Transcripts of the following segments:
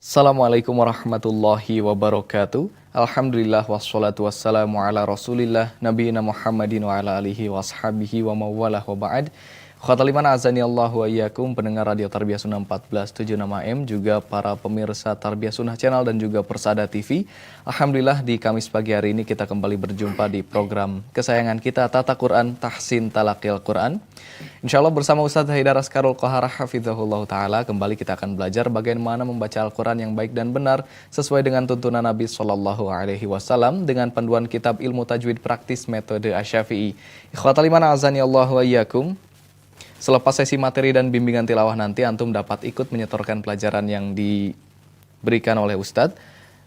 Assalamualaikum warahmatullahi wabarakatuh. Alhamdulillah wassalatu wassalamu ala rasulillah nabiyina Muhammadin wa ala alihi washabihi wa mawalah wa ba'd. Khotaliman azani Allah wa iyyakum, pendengar Radio Tarbiyah Sunnah 1476 AM, juga para pemirsa Tarbiyah Sunnah Channel dan juga Persada TV. Alhamdulillah di Kamis pagi hari ini kita kembali berjumpa di program kesayangan kita, Tata Quran Tahsin Talaqil Quran. Insyaallah bersama Ustadz Haidar Askarul Qoharah hafizahullah ta'ala, kembali kita akan belajar bagaimana membaca Al-Quran yang baik dan benar sesuai dengan tuntunan Nabi SAW dengan panduan kitab ilmu tajwid praktis metode Asy-Syafi'i. Ikhwatal iman azani Allah wa iyyakum. Selepas sesi materi dan bimbingan tilawah nanti, antum dapat ikut menyetorkan pelajaran yang diberikan oleh Ustadz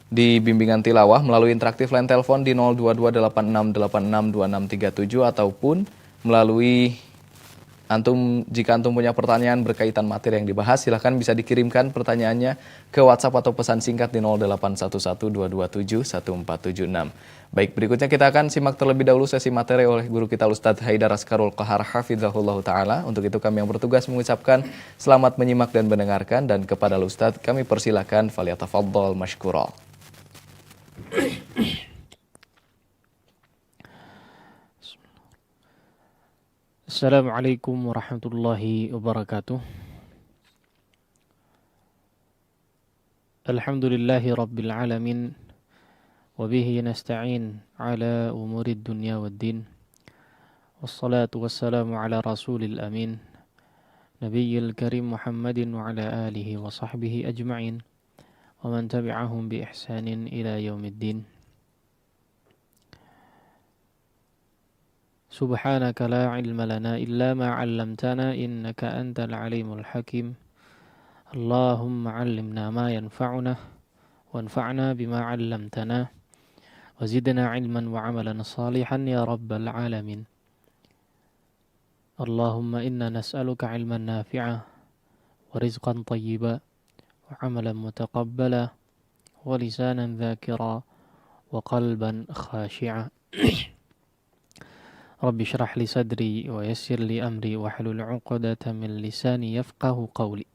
di bimbingan tilawah melalui interaktif line telepon di 02286862637 ataupun melalui jika antum punya pertanyaan berkaitan materi yang dibahas, silahkan bisa dikirimkan pertanyaannya ke WhatsApp atau pesan singkat di 08112271476. Baik, berikutnya kita akan simak terlebih dahulu sesi materi oleh guru kita Ustadz Haidar Askarul Qoharah hafizahullah ta'ala. Untuk itu kami yang bertugas mengucapkan selamat menyimak dan mendengarkan, dan kepada Ustadz kami persilakan falyatafaddal mashkura. Assalamualaikum warahmatullahi wabarakatuh. Alhamdulillahi rabbil alamin, wabihi nasta'in ala umurid dunya waddin, wassalatu wassalamu ala rasulil amin, nabiyyil karim Muhammadin wa ala alihi wa sahbihi ajma'in, wa man tabi'ahum bi ihsanin ila yaumiddin. Subhanaka la ilma lana illa ma 'allamtana innaka antal alimul hakim. Allahumma 'allimna ma yanfa'una wanfa'na bima 'allamtana wa zidna 'ilman wa 'amalan salihan ya rabbal alamin. Allahumma inna nas'aluka 'ilman nafi'a wa rizqan thayyiba wa 'amalan mutaqabbala wa lisanan dhakira wa qalban khashi'a. Rabbi syrah li sadri wa yassir li amri wa hlul 'uqdatam min lisani yafqahu qawli.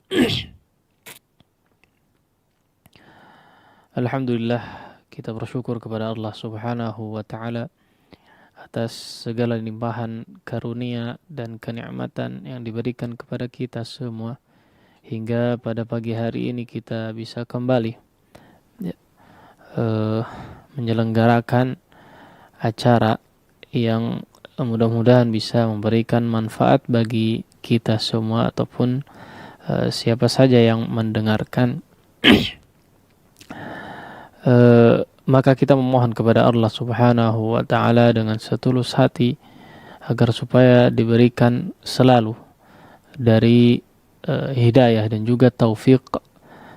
Alhamdulillah, kita bersyukur kepada Allah Subhanahu wa taala atas segala limpahan karunia dan kenikmatan yang diberikan kepada kita semua, hingga pada pagi hari ini kita bisa kembali menyelenggarakan acara yang mudah-mudahan bisa memberikan manfaat bagi kita semua ataupun siapa saja yang mendengarkan. Maka kita memohon kepada Allah Subhanahu wa taala dengan setulus hati agar supaya diberikan selalu dari hidayah dan juga taufik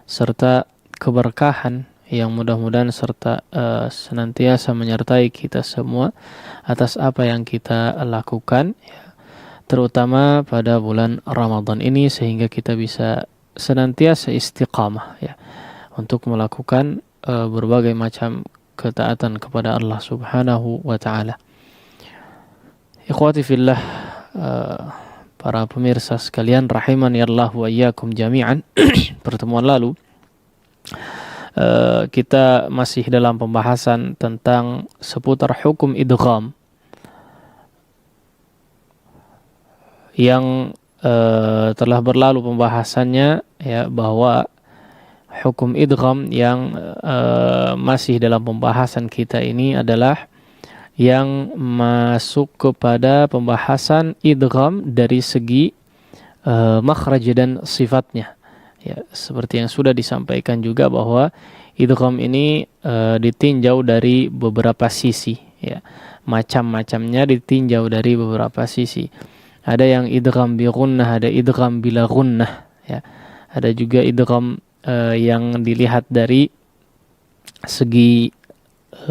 serta keberkahan yang mudah-mudahan serta senantiasa menyertai kita semua atas apa yang kita lakukan, ya, terutama pada bulan Ramadan ini, sehingga kita bisa senantiasa istiqamah, ya, untuk melakukan berbagai macam ketaatan kepada Allah Subhanahu wa taala. Ikhwati fillah, para pemirsa sekalian rahimani Allah wa iyyakum jami'an. Pertemuan lalu kita masih dalam pembahasan tentang seputar hukum idgham yang telah berlalu pembahasannya, ya, bahwa hukum idgham yang masih dalam pembahasan kita ini adalah yang masuk kepada pembahasan idgham dari segi makhraj dan sifatnya. Ya, seperti yang sudah disampaikan juga bahwa idgham ini ditinjau dari beberapa sisi, ya. Macam-macamnya ditinjau dari beberapa sisi. Ada yang idgham bi ghunnah, ada idgham bila ghunnah, ya. Ada juga idgham yang dilihat dari segi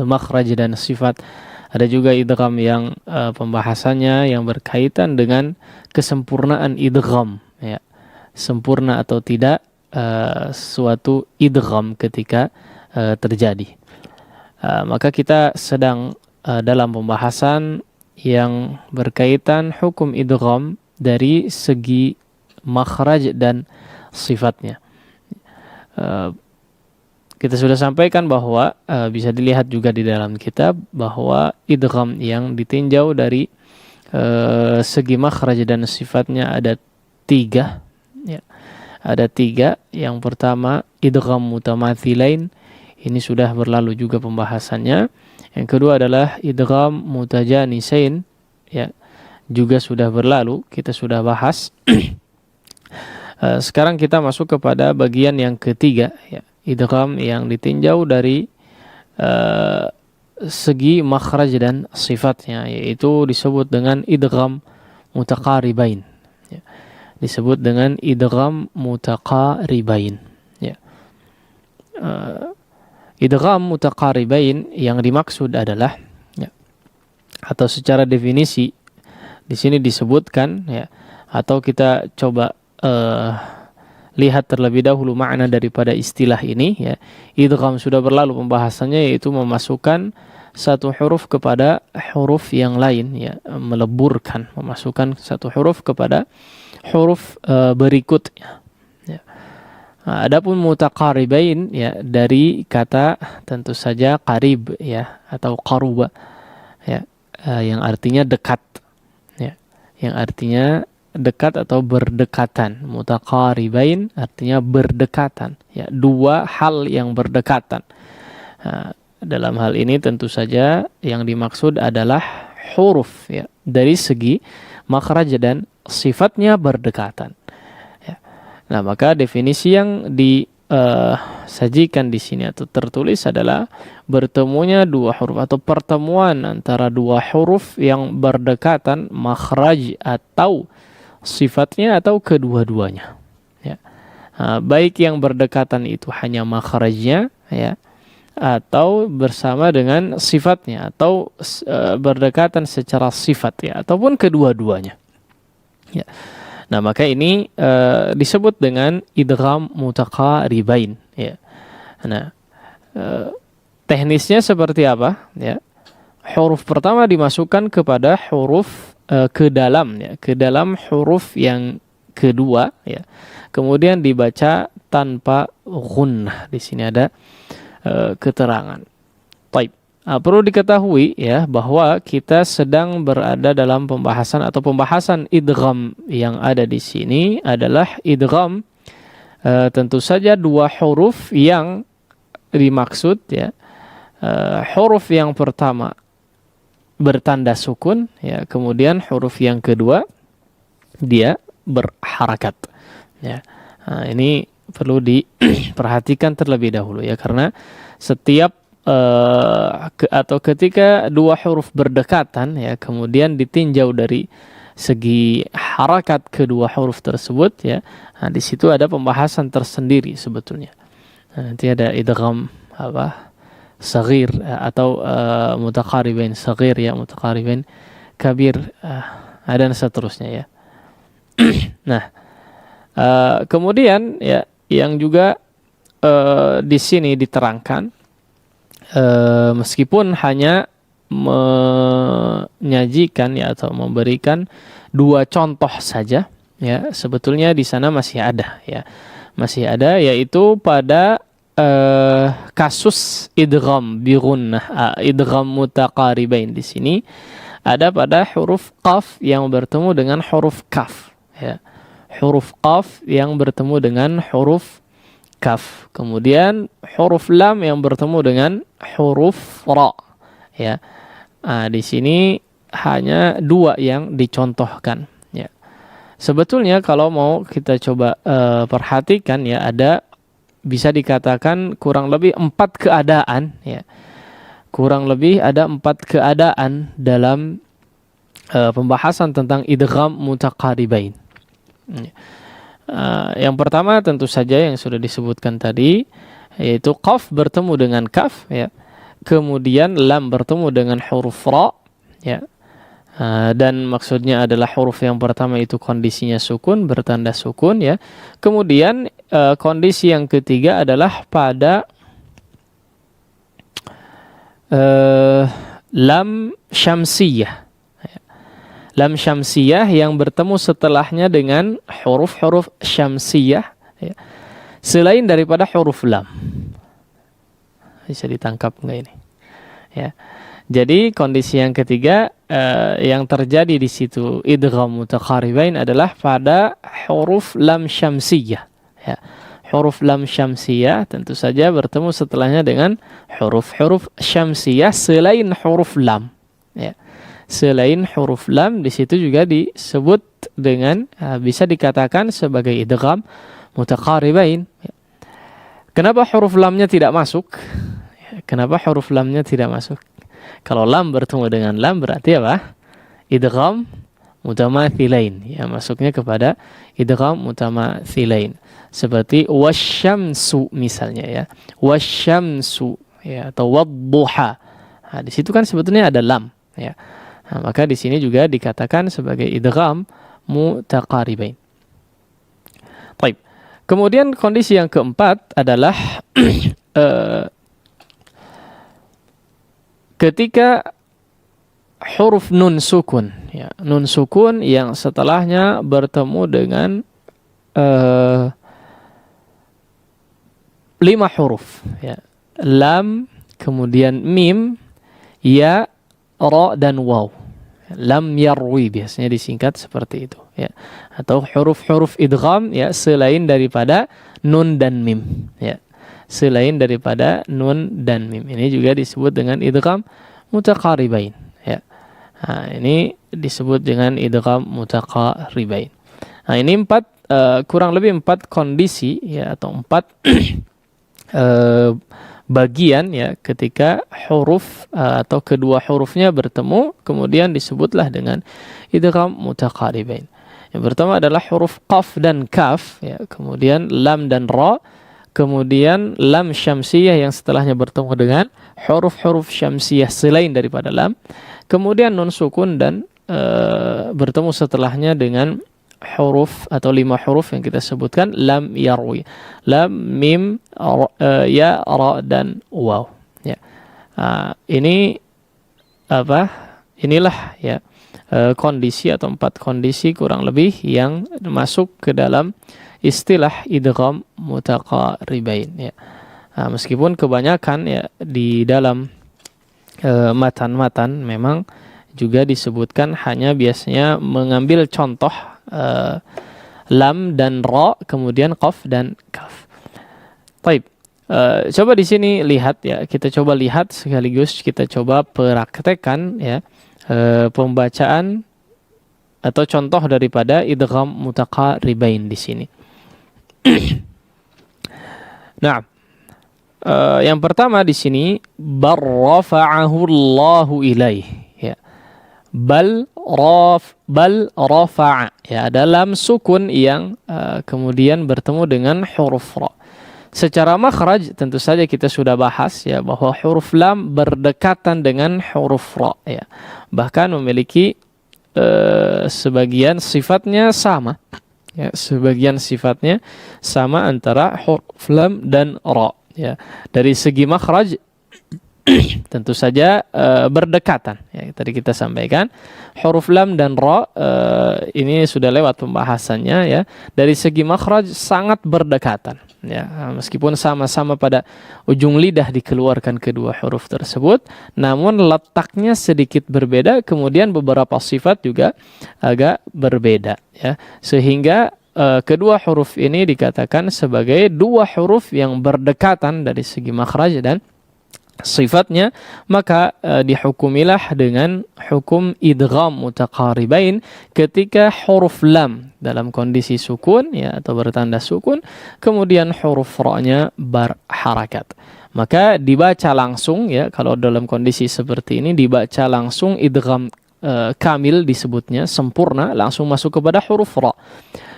makhraj dan sifat. Ada juga idgham yang pembahasannya yang berkaitan dengan kesempurnaan idgham, ya. Sempurna atau tidak suatu idgham ketika terjadi. Maka kita sedang dalam pembahasan yang berkaitan hukum idgham dari segi makhraj dan sifatnya. kita sudah sampaikan bahwa bisa dilihat juga di dalam kitab bahwa idgham yang ditinjau dari segi makhraj dan sifatnya ada 3, ya. Ada 3. Yang pertama idgham mutamathilain, ini sudah berlalu juga pembahasannya. Yang kedua adalah idgham mutajanisain, ya, juga sudah berlalu, kita sudah bahas. Sekarang kita masuk kepada bagian yang ketiga, ya, idgham yang ditinjau dari segi makhraj dan sifatnya, yaitu disebut dengan idgham mutaqaribain, ya. Disebut dengan idgham mutaqaribain, ya. Idgham mutaqaribain yang dimaksud adalah, ya, atau secara definisi di sini disebutkan, ya, atau kita coba lihat terlebih dahulu makna daripada istilah ini, ya. Idgham sudah berlalu pembahasannya, yaitu memasukkan satu huruf kepada huruf yang lain, ya, meleburkan, memasukkan satu huruf kepada huruf berikutnya, ya. Nah, adapun mutaqaribain, ya, dari kata tentu saja qarib, ya, atau qaruba, ya, yang artinya dekat, ya, yang artinya dekat atau berdekatan. Mutaqaribain artinya berdekatan, ya, dua hal yang berdekatan. Nah, dalam hal ini tentu saja yang dimaksud adalah huruf, ya, dari segi makhraj dan sifatnya berdekatan. Nah, maka definisi yang disajikan di sini atau tertulis adalah bertemunya dua huruf atau pertemuan antara dua huruf yang berdekatan makhraj atau sifatnya atau kedua-duanya, ya. Nah, baik yang berdekatan itu hanya makhrajnya, ya, atau bersama dengan sifatnya, atau berdekatan secara sifat, ya, ataupun kedua-duanya, ya. Nah, maka ini disebut dengan idgham mutaqaribain, ya. Nah, teknisnya seperti apa, ya? Huruf pertama dimasukkan kepada huruf ke dalam, ya, ke dalam huruf yang kedua, ya. Kemudian dibaca tanpa gunnah. Di sini ada keterangan. Baik. Nah, perlu diketahui, ya, bahwa kita sedang berada dalam pembahasan atau pembahasan idgham yang ada di sini adalah idgham tentu saja dua huruf yang dimaksud, ya. Huruf yang pertama bertanda sukun, ya, kemudian huruf yang kedua dia berharakat, ya. Nah, ini perlu diperhatikan terlebih dahulu, ya, karena setiap atau ketika dua huruf berdekatan, ya, kemudian ditinjau dari segi harakat kedua huruf tersebut, ya. Nah, di situ ada pembahasan tersendiri sebetulnya. Nah, nanti ada idgham saghir, atau mutaqaribain saghir, ya, mutaqaribain kabir, dan seterusnya, ya. Nah, kemudian, ya, yang juga di sini diterangkan, meskipun hanya menyajikan, ya, atau memberikan dua contoh saja, ya, sebetulnya di sana masih ada, ya, masih ada, yaitu pada kasus idgham bi gunnah, idgham mutaqaribain di sini ada pada huruf qaf yang bertemu dengan huruf kaf, ya, huruf qaf yang bertemu dengan huruf kaf, kemudian huruf lam yang bertemu dengan huruf ra, ya. Nah, di sini hanya dua yang dicontohkan, ya. Sebetulnya kalau mau kita coba perhatikan, ya, ada bisa dikatakan kurang lebih 4 keadaan, ya. Kurang lebih ada 4 keadaan dalam pembahasan tentang idgham mutaqaribain. Ya. Yang pertama tentu saja yang sudah disebutkan tadi, yaitu qaf bertemu dengan kaf, ya. Kemudian lam bertemu dengan huruf ra, ya. Dan maksudnya adalah huruf yang pertama itu kondisinya sukun, bertanda sukun, ya. Kemudian kondisi yang ketiga adalah pada lam syamsiyah. Lam syamsiyah yang bertemu setelahnya dengan huruf-huruf syamsiyah, ya, selain daripada huruf lam. Bisa ditangkap enggak ini? Ya. Jadi kondisi yang ketiga yang terjadi di situ idgham mutaqaribain adalah pada huruf lam syamsiyah. Ya. Huruf lam syamsiyah tentu saja bertemu setelahnya dengan huruf-huruf syamsiyah selain huruf lam. Ya. Selain huruf lam di situ juga disebut dengan bisa dikatakan sebagai idgham mutaqaribain. Ya. Kenapa huruf lamnya tidak masuk? Kenapa huruf lamnya tidak masuk? Kalau lam bertemu dengan lam berarti apa? Idgham mutamathilain. Ya, masuknya kepada idgham mutamathilain. Seperti wasyamsu misalnya ya. Wasyamsu ya atau wadduha. Nah, di situ kan sebetulnya ada lam ya. Nah, maka di sini juga dikatakan sebagai idgham mutaqaribain. Baik. Kemudian kondisi yang keempat adalah ketika huruf nun sukun, ya, nun sukun yang setelahnya bertemu dengan 5 huruf, ya, lam, kemudian mim, ya, ra dan waw. Lam yarwi biasanya disingkat seperti itu, ya. Atau huruf-huruf idgham ya selain daripada nun dan mim, ya. Selain daripada nun dan mim. Ini juga disebut dengan idgham mutaqaribain, ya. Nah, ini disebut dengan idgham mutaqaribain. Nah, ini kurang lebih 4 kondisi ya atau 4 bagian ya ketika huruf atau kedua hurufnya bertemu kemudian disebutlah dengan idgham mutaqaribain. Yang pertama adalah huruf qaf dan kaf ya, kemudian lam dan ra, kemudian lam syamsiyah yang setelahnya bertemu dengan huruf-huruf syamsiyah selain daripada lam, kemudian nun sukun dan bertemu setelahnya dengan huruf atau 5 huruf yang kita sebutkan lam yarwi, lam, mim, ya, ra dan waw, ya. Ini apa? Inilah ya kondisi atau 4 kondisi kurang lebih yang masuk ke dalam istilah idgham mutaqaribain, ya. Meskipun kebanyakan ya di dalam matan-matan memang juga disebutkan hanya biasanya mengambil contoh lam dan ra, kemudian qaf dan kaf. Baik, coba di sini lihat ya, kita coba lihat sekaligus kita coba praktekkan ya pembacaan atau contoh daripada idgham mutaqaribain di sini. Nah, yang pertama di sini barrafa'ahu Allahu ilaih, ya. Bal rafa'a, ya, ada lam sukun yang kemudian bertemu dengan huruf ra. Secara makhraj tentu saja kita sudah bahas ya bahwa huruf lam berdekatan dengan huruf ra, ya. Bahkan memiliki sebagian sifatnya sama. Ya, sebagian sifatnya sama antara huruf lam dan ra, ya. Dari segi makhraj tentu saja berdekatan. Ya, tadi kita sampaikan huruf lam dan ra ini sudah lewat pembahasannya ya. Dari segi makhraj sangat berdekatan. Ya, meskipun sama-sama pada ujung lidah dikeluarkan kedua huruf tersebut, namun letaknya sedikit berbeda. Kemudian beberapa sifat juga agak berbeda. Ya, sehingga kedua huruf ini dikatakan sebagai 2 huruf yang berdekatan dari segi makhraj dan sifatnya, maka dihukumilah dengan hukum idgham mutaqaribain ketika huruf lam dalam kondisi sukun ya atau bertanda sukun, kemudian huruf ra-nya berharakat. Maka dibaca langsung ya, kalau dalam kondisi seperti ini dibaca langsung idgham kamil disebutnya sempurna, langsung masuk kepada huruf ra.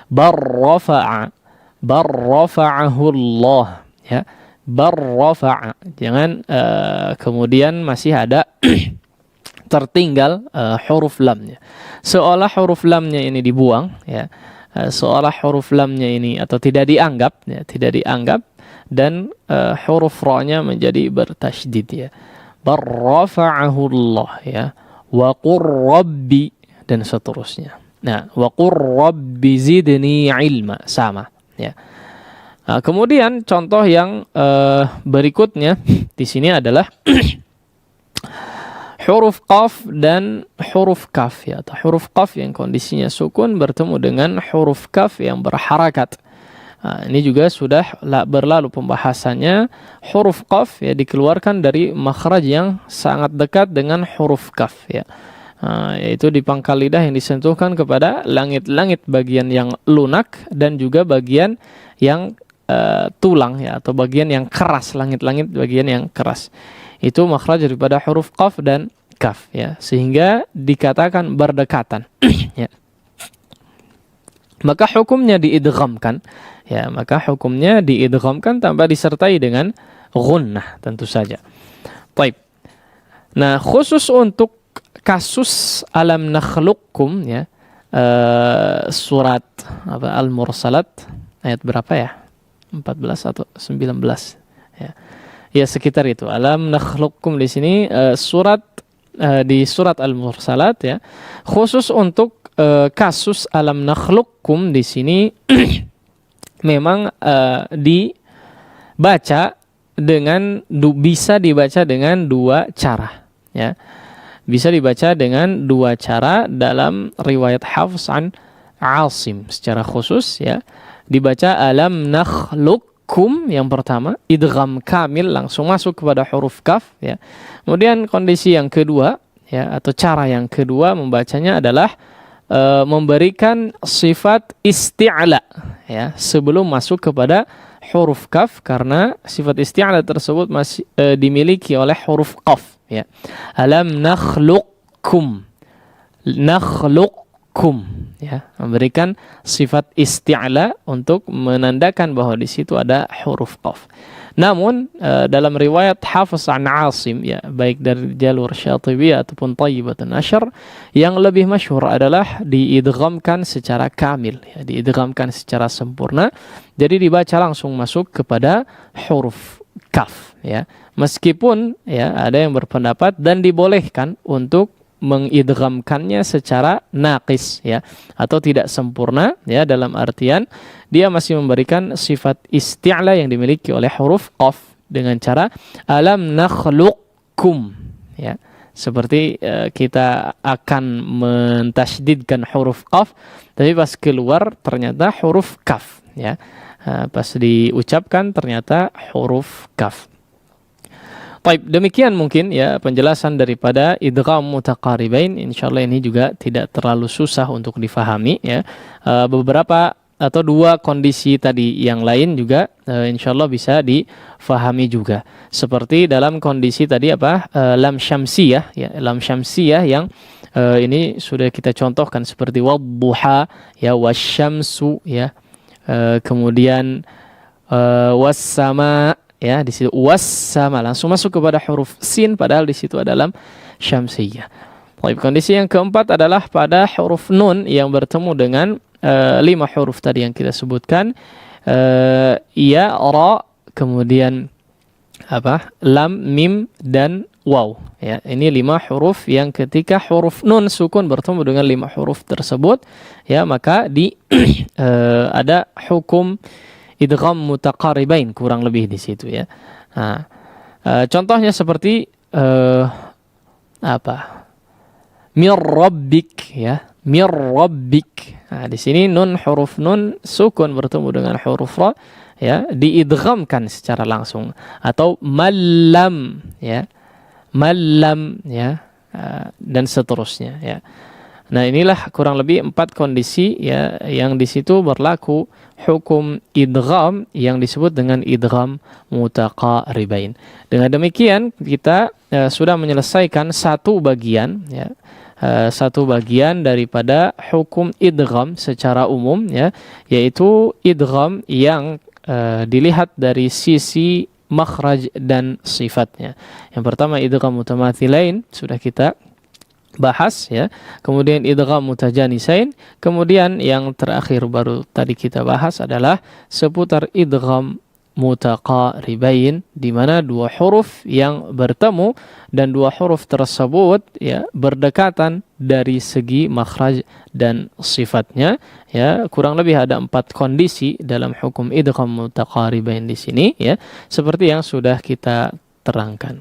Barrafa'a, barrafa'ahu Allah, ya. Barrafa'a, jangan kemudian masih ada tertinggal huruf lamnya, seolah huruf lamnya ini dibuang ya, seolah huruf lamnya ini atau tidak dianggap ya, tidak dianggap, dan huruf ra-nya menjadi bertasydid ya. Barrafa'ahu Allah ya, wa qur rabbi dan seterusnya. Nah, wa qur rabbi zidni ilma sama ya. Nah, kemudian contoh yang berikutnya di sini adalah huruf qaf dan huruf kaf ya, atau huruf qaf yang kondisinya sukun bertemu dengan huruf kaf yang berharakat. Nah, ini juga sudah berlalu pembahasannya. Huruf qaf ya dikeluarkan dari makhraj yang sangat dekat dengan huruf kaf ya. Yaitu di pangkal lidah yang disentuhkan kepada langit-langit bagian yang lunak dan juga bagian yang tulang ya, atau bagian yang keras, langit-langit bagian yang keras. Itu makhraj daripada huruf qaf dan kaf ya, sehingga dikatakan berdekatan ya. Maka hukumnya diidghamkan ya, maka hukumnya diidghamkan tanpa disertai dengan gunnah tentu saja. Baik. Nah, khusus untuk kasus alam nakhluqkum ya, surat apa Al-Mursalat ayat berapa ya? 14 atau 19 ya. Ya sekitar itu. Alam nakhluqkum di sini surat di surat Al-Mursalat ya. Khusus untuk kasus alam nakhluqkum di sini memang dibaca dengan bisa dibaca dengan dua cara ya. Bisa dibaca dengan dua cara dalam riwayat Hafs an Asim secara khusus ya. Dibaca alam nakhluqkum yang pertama, idgham kamil langsung masuk kepada huruf kaf ya. Kemudian kondisi yang kedua ya, atau cara yang kedua membacanya adalah memberikan sifat isti'la ya sebelum masuk kepada huruf kaf, karena sifat isti'la tersebut masih dimiliki oleh huruf qaf ya. Alam nakhluqkum, nakhluqkum ya, memberikan sifat isti'la untuk menandakan bahwa di situ ada huruf qaf. Namun dalam riwayat Hafiz an Asim ya, baik dari jalur Syatibiyah ataupun Thayyibatun Nashr, yang lebih masyhur adalah diidghamkan secara kamil ya, diidghamkan secara sempurna. Jadi dibaca langsung masuk kepada huruf kaf ya. Meskipun ya ada yang berpendapat dan dibolehkan untuk mengidghamkannya secara naqis ya, atau tidak sempurna ya, dalam artian dia masih memberikan sifat isti'la yang dimiliki oleh huruf qaf dengan cara alam nakhluqkum ya, seperti kita akan mentasydidkan huruf qaf tapi pas keluar ternyata huruf kaf ya, pas diucapkan ternyata huruf kaf. Baik, demikian mungkin ya penjelasan daripada idgham mutaqaribain. Insyaallah ini juga tidak terlalu susah untuk difahami ya. Beberapa atau dua kondisi tadi yang lain juga insyaallah bisa difahami juga. Seperti dalam kondisi tadi apa? Lam syamsiyah ya, lam syamsiyah yang ini sudah kita contohkan seperti wadduha ya, wasyamsu ya. Kemudian wassama ya, di situ wassama langsung masuk kepada huruf sin padahal di situ ada lam syamsiyah. Baik, kondisi yang keempat adalah pada huruf nun yang bertemu dengan 5 huruf tadi yang kita sebutkan, ya, ra, kemudian apa? Lam, mim dan waw ya. Ini 5 huruf yang ketika huruf nun sukun bertemu dengan 5 huruf tersebut ya, maka ada hukum idgham mutaqaribain kurang lebih di situ ya. Nah, contohnya seperti apa? Mir rabbik ya, mir rabbik. Nah, di sini nun, huruf nun sukun bertemu dengan huruf ra ya, diidghamkan secara langsung, atau malam ya, malam ya, dan seterusnya ya. Nah, inilah kurang lebih 4 kondisi ya yang di situ berlaku hukum idgham yang disebut dengan idgham mutaqaribain. Dengan demikian kita sudah menyelesaikan satu bagian ya, satu bagian daripada hukum idgham secara umum ya, yaitu idgham yang dilihat dari sisi makhraj dan sifatnya. Yang pertama idgham mutamathilain sudah kita bahas ya, kemudian idgham mutajanisain, kemudian yang terakhir baru tadi kita bahas adalah seputar idgham mutaqaribain, di mana 2 huruf yang bertemu dan 2 huruf tersebut ya berdekatan dari segi makhraj dan sifatnya. Ya, kurang lebih ada 4 kondisi dalam hukum idgham mutaqaribain di sini, ya, seperti yang sudah kita terangkan.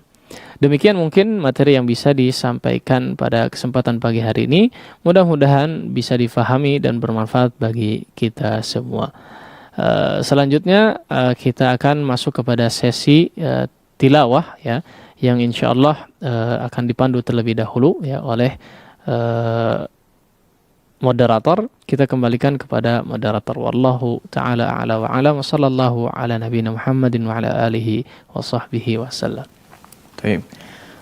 Demikian mungkin materi yang bisa disampaikan pada kesempatan pagi hari ini. Mudah-mudahan bisa difahami dan bermanfaat bagi kita semua. Selanjutnya kita akan masuk kepada sesi tilawah, ya, yang insyaallah akan dipandu terlebih dahulu, ya, oleh moderator. Kita kembalikan kepada moderator. Wallahu taala a'la wa a'lam. Wassallallahu ala nabiyina Muhammadin wa ala alihi wa sahbihi wasallam. Baik.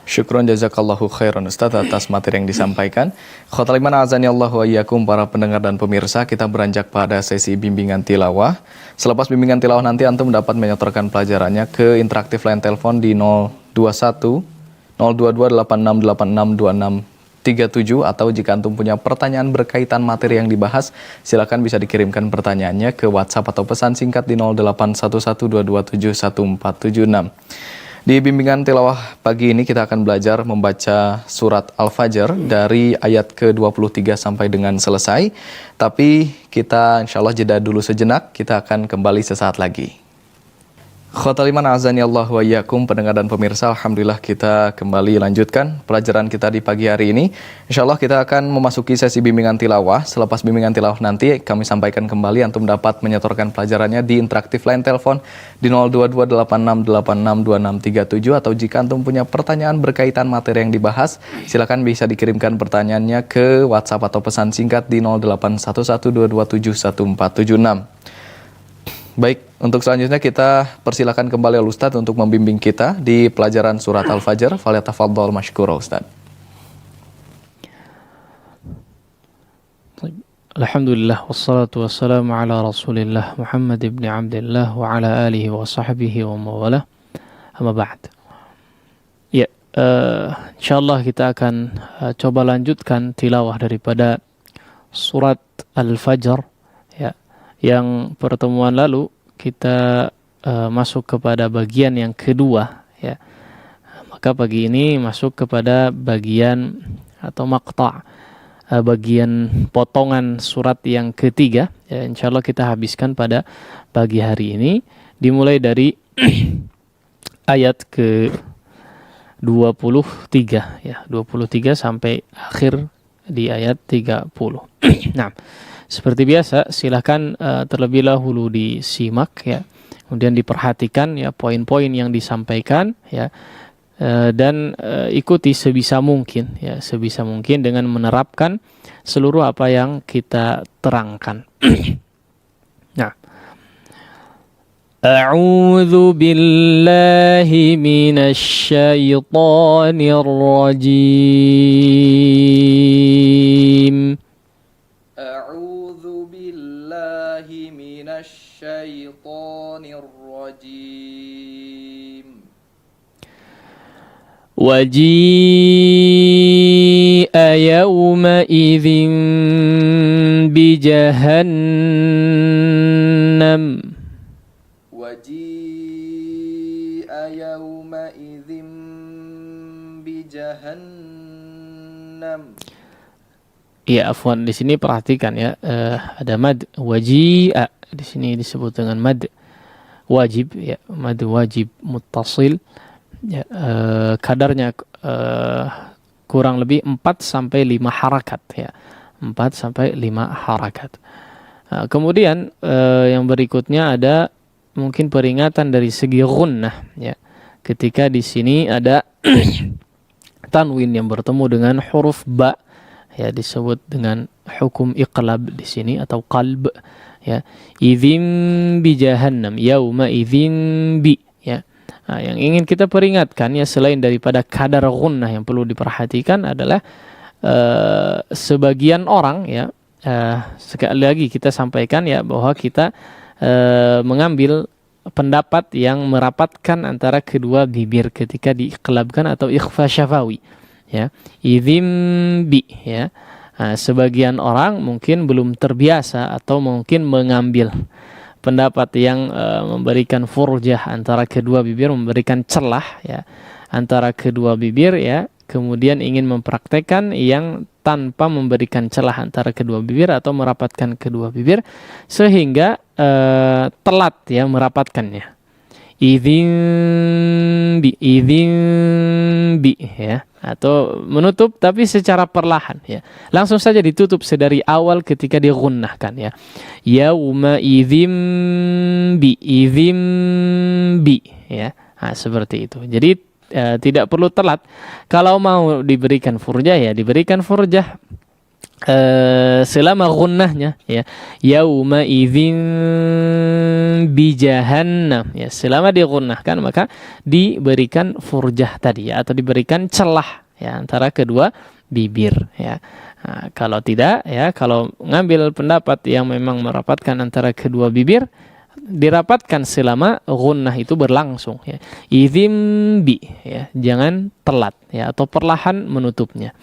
Syukron jazakallahu khairan Ustaz atas materi yang disampaikan. Khotal iman azani Allah wa iyyakum para pendengar dan pemirsa, kita beranjak pada sesi bimbingan tilawah. Selepas bimbingan tilawah nanti antum dapat menyetorkan pelajarannya ke interaktif line telepon di 021 022 8686 2637, atau jika antum punya pertanyaan berkaitan materi yang dibahas, silakan bisa dikirimkan pertanyaannya ke WhatsApp atau pesan singkat di 0811227146. Di bimbingan tilawah pagi ini kita akan belajar membaca surat Al-Fajr dari ayat ke-23 sampai dengan selesai. Tapi kita insya Allah jeda dulu sejenak, kita akan kembali sesaat lagi. Khotaliman azani Allah wa iyyakum pendengar dan pemirsa, alhamdulillah kita kembali lanjutkan pelajaran kita di pagi hari ini. Insyaallah kita akan memasuki sesi bimbingan tilawah. Selepas bimbingan tilawah nanti kami sampaikan kembali antum dapat menyetorkan pelajarannya di interaktif line telepon di 02286862637, atau jika antum punya pertanyaan berkaitan materi yang dibahas, silakan bisa dikirimkan pertanyaannya ke WhatsApp atau pesan singkat di 0811227146. Baik, untuk selanjutnya kita persilakan kembali Al-Ustadz untuk membimbing kita di pelajaran surat Al-Fajr. Falyatafaddal mashkura Ustadz. Alhamdulillah, wassalatu wassalamu ala rasulillah Muhammad ibn Abdullah wa ala alihi wa sahbihi wa mawalah. Amma ba'd. Ya, insyaallah kita akan coba lanjutkan tilawah daripada surat Al-Fajr, ya. Yang pertemuan lalu kita masuk kepada bagian yang kedua, ya. Maka pagi ini masuk kepada bagian atau maqta', bagian potongan surat yang ketiga, ya. Insyaallah kita habiskan pada pagi hari ini, dimulai dari ayat ke 23, ya, 23 sampai akhir di ayat 30. Nah, seperti biasa, silahkan terlebih dahulu disimak, ya, kemudian diperhatikan, ya, poin-poin yang disampaikan, ya, dan ikuti sebisa mungkin, ya, sebisa mungkin dengan menerapkan seluruh apa yang kita terangkan. Nah, A'udzu billahi minasy syaithanir rajim. الشيطان الرجيم وجيء يومئذ بجهنم وجيء يومئذ بجهنم. Ya, afwan, di sini perhatikan, ya, ada mad waji'a, di sini disebut dengan mad wajib, ya, mad wajib muttasil, ya, kadarnya kurang lebih 4 sampai 5 harakat, ya. 4 sampai 5 harakat. Kemudian yang berikutnya ada mungkin peringatan dari segi gunnah, ya. Ketika di sini ada tanwin yang bertemu dengan huruf ba, ya, disebut dengan hukum iqlab di sini atau qalb, ya. Idzin bi jahannam, yauma idzin bi, ya. Nah, yang ingin kita peringatkan, ya, selain daripada kadar gunnah yang perlu diperhatikan adalah sebagian orang, ya, sekali lagi kita sampaikan, ya, bahwa kita mengambil pendapat yang merapatkan antara kedua bibir ketika diiqlabkan atau ikhfa syafawi, ya, idzim bi, ya. Nah, sebagian orang mungkin belum terbiasa atau mungkin mengambil pendapat yang memberikan furjah antara kedua bibir, memberikan celah, ya, antara kedua bibir, ya, kemudian ingin mempraktekkan yang tanpa memberikan celah antara kedua bibir atau merapatkan kedua bibir sehingga telat ya merapatkannya. Idzin bi ya, atau menutup tapi secara perlahan ya. Langsung saja ditutup sedari awal ketika digunnahkan ya. Yauma idzin bi ya. Nah, seperti itu. Jadi tidak perlu telat. Kalau mau diberikan furjah ya diberikan furjah selama gunnahnya ya. Yauma idzin bi jahannam ya, selama digunnahkan maka diberikan furjah tadi ya, atau diberikan celah ya antara kedua bibir ya. Nah, kalau tidak ya, kalau ngambil pendapat yang memang merapatkan antara kedua bibir, dirapatkan selama gunnah itu berlangsung ya. Idzin bi ya, jangan telat ya atau perlahan menutupnya.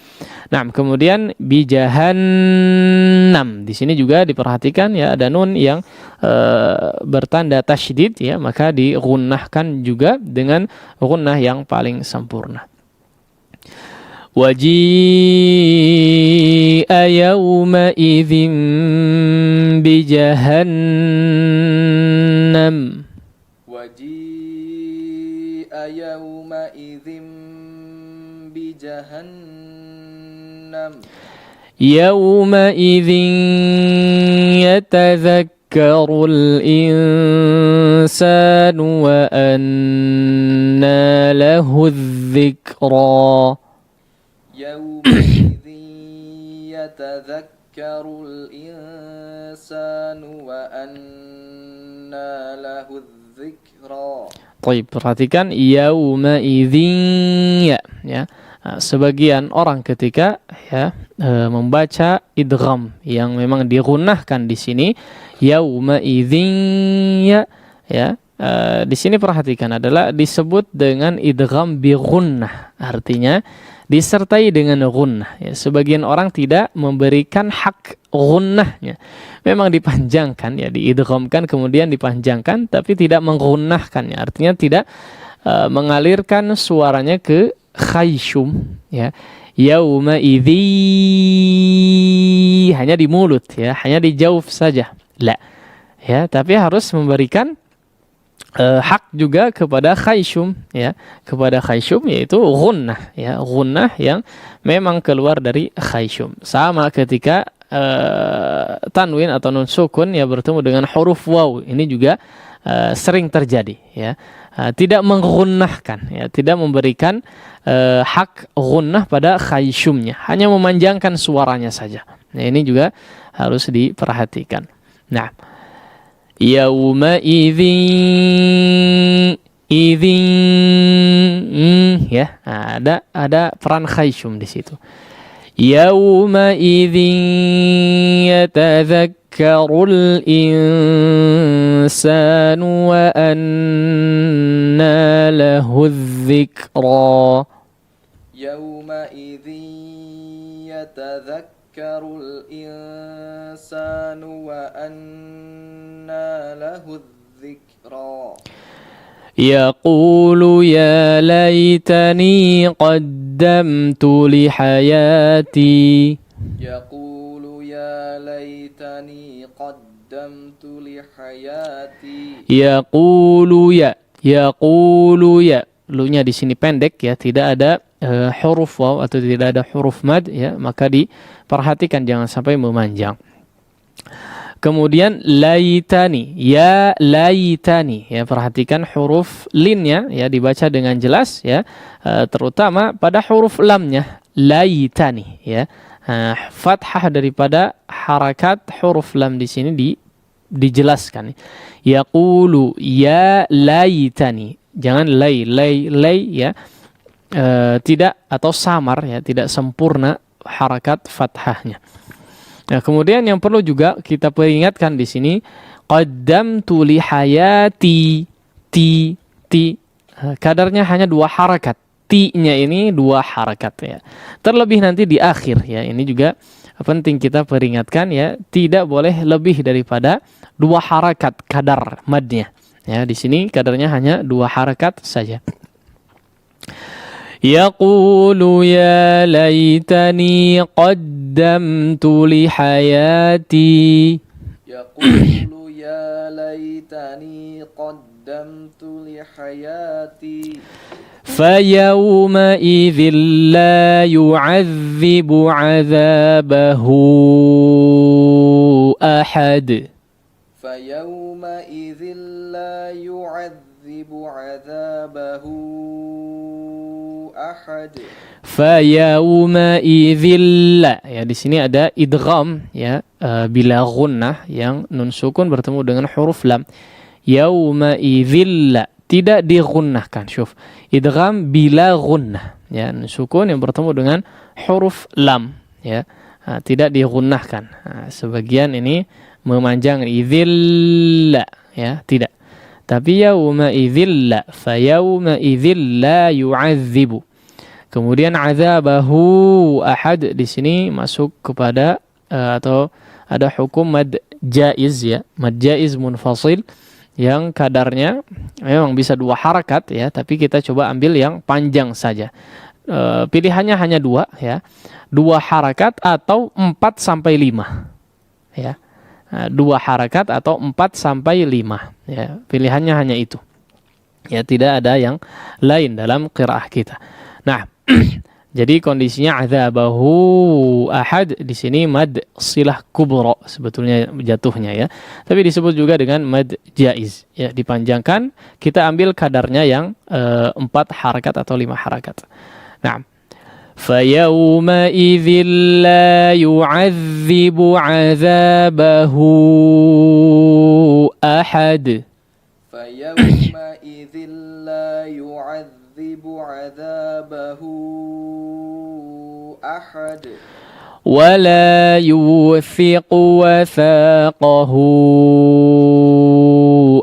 Nah, kemudian bi jahannam di sini juga diperhatikan ya, ada nun yang bertanda tasydid ya, maka digunnahkan juga dengan gunnah yang paling sempurna. Waji'a yawma idzin bi jahannam. Waji'a yawma idzin bi jahannam. Yawma idzin yatadhakkarul insanu wa anna lahu dzikra. يومئذ يتذكر الإنسان وأنى له الذكرى. Baik, perhatikan يومئذ ya. Nah, sebagian orang ketika ya membaca idgham yang memang digunnahkan di sini يومئذ ya. Di sini perhatikan adalah disebut dengan idgham bi gunnah, artinya disertai dengan gunnah ya. Sebagian orang tidak memberikan hak gunnahnya, memang dipanjangkan ya, diidghamkan kemudian dipanjangkan tapi tidak menggunnahkannya, artinya tidak mengalirkan suaranya ke khayshum ya. Yauma idzi hanya di mulut ya, hanya di jauf saja la ya, tapi harus memberikan hak juga kepada khayshum ya, kepada khayshum yaitu gunnah ya, gunnah yang memang keluar dari khayshum. Sama ketika tanwin atau nun sukun ya bertemu dengan huruf waw, ini juga sering terjadi ya. Tidak menggunnahkan ya, tidak memberikan hak gunnah pada khayshumnya, hanya memanjangkan suaranya saja. Nah, ini juga harus diperhatikan. Nah, yauma idzin ya, ada peran khayshum di situ. Yauma idzin yatadhakkarul insanu wa anna lahu dzikra. Yauma idzin yatadhakkarul insanu wa anna lahu dzikra. يقول يا ليتني قدمت لحياتي. يقول يا ليتني قدمت لحياتي. يقول ya. Lu-nya di sini pendek ya, tidak ada huruf waw atau tidak ada huruf mad ya, maka diperhatikan jangan sampai memanjang. Kemudian laitani, ya laitani ya, perhatikan huruf linnya ya dibaca dengan jelas ya, terutama pada huruf lamnya laitani ya. Fathah daripada harakat huruf lam di sini dijelaskan. Yaqulu ya laitani, jangan lay ya, tidak atau samar ya, tidak sempurna harakat fathahnya. Nah, kemudian yang perlu juga kita peringatkan di sini, qaddamtu li hayati, ti kadarnya hanya 2 harakat. Ti-nya ini 2 harakat ya. Terlebih nanti di akhir ya. Ini juga penting kita peringatkan ya, tidak boleh lebih daripada 2 harakat kadar madnya. Ya, di sini kadarnya hanya 2 harakat saja. يقول يا ليتني قدمت لحياتي يقول يا ليتني قدمت لحياتي فيومئذ لا يعذب عذابه أحد فيومئذ لا يعذب عذابه أحد فيومئذ لا, ya di sini ada idgham ya, bila gunnah yang nun sukun bertemu dengan huruf lam. Yauma'idzil la, tidak digunnahkan. Syuf, idgham bila gunnah ya, nun sukun yang bertemu dengan huruf lam ya, tidak digunnahkan. Sebagian ini memanjang idzil la ya, tidak. Tapi yauma'idzil la, fayaumaidzil la yu'adzibu. Kemudian azabahu ahad di sini masuk kepada atau ada hukum mad jaiz ya, mad jaiz munfasil yang kadarnya memang bisa 2 harakat ya, tapi kita coba ambil yang panjang saja. Pilihannya hanya 2 ya, 2 harakat atau 4 sampai 5 ya. 2 harakat atau 4 sampai 5 ya, pilihannya hanya itu ya, tidak ada yang lain dalam qiraah kita. Nah, jadi kondisinya azabahu ahad di sini mad silah kubra sebetulnya jatuhnya ya. Tapi disebut juga dengan mad jaiz ya, dipanjangkan, kita ambil kadarnya yang 4 harakat atau 5 harakat. Nah, فَيَوْمَئِذٍ لَا يُعَذِّبُ عَذَابَهُ أَحَدٌ فيومئذ لا يعذب عذابه أحد ولا يوثق وثاقه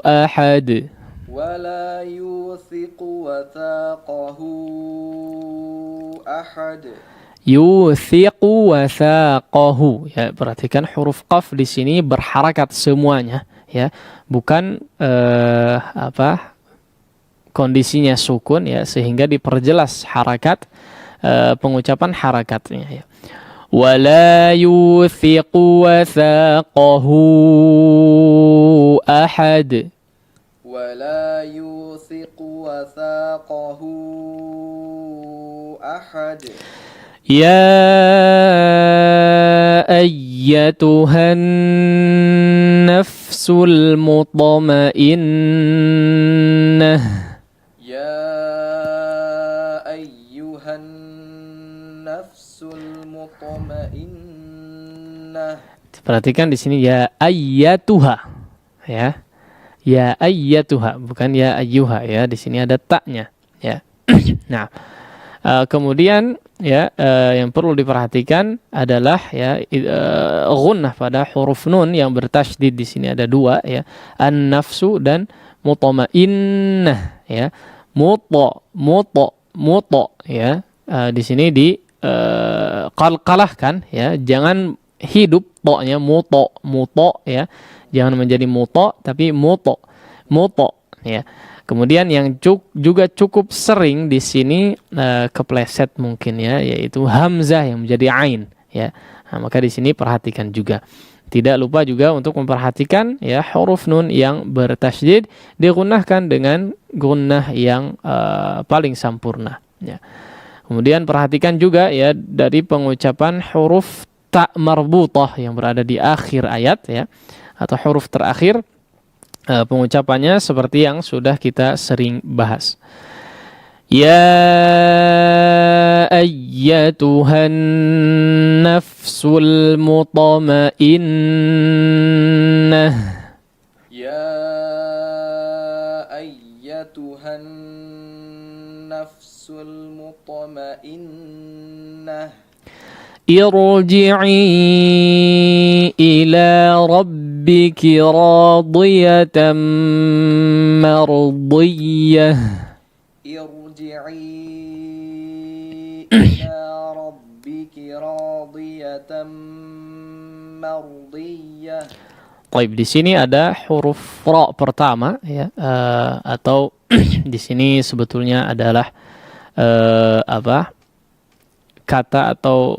أحد ولا يوثق وثاقه أحد Yuthiqu wathaqahu ya, perhatikan huruf qaf di sini berharakat semuanya ya, bukan kondisinya sukun ya, sehingga diperjelas harakat pengucapan harakatnya ya. Wala yuthiqu wathaqahu ahad ولا يوثق وثاقه أحد يا أيتها النفس المطمئنة يا أيها النفس المطمئنة. Perhatikan di sini ya ayyatuha ya. Ya ayyatuha, bukan ya ayyuha ya. Di sini ada taknya ya. Nah, kemudian ya, yang perlu diperhatikan adalah ya gunnah pada huruf nun yang bertasydid di sini ada 2 ya, an-nafsu dan mutmainnah ya. Muto ya, di sini di qalqalahkan ya, jangan hidup to-nya muto ya. Jangan menjadi muto tapi muto ya. Kemudian yang juga cukup sering di sini kepleset mungkin ya, yaitu hamzah yang menjadi ain ya. Nah, maka di sini perhatikan juga. Tidak lupa juga untuk memperhatikan ya huruf nun yang bertasydid digunnahkan dengan gunnah yang paling sampurna ya. Kemudian perhatikan juga ya dari pengucapan huruf ta marbutah yang berada di akhir ayat ya, atau huruf terakhir, pengucapannya seperti yang sudah kita sering bahas. Ya ayyatuhan nafsul mutmainnah. Ya ayyatuhan nafsul mutmainnah. Irji'i ila rabbiki radiyatan mardiyah. Irji'i ila rabbiki radiyatan mardiyah. Baik, di sini ada huruf ra pertama ya, atau di sini sebetulnya adalah kata atau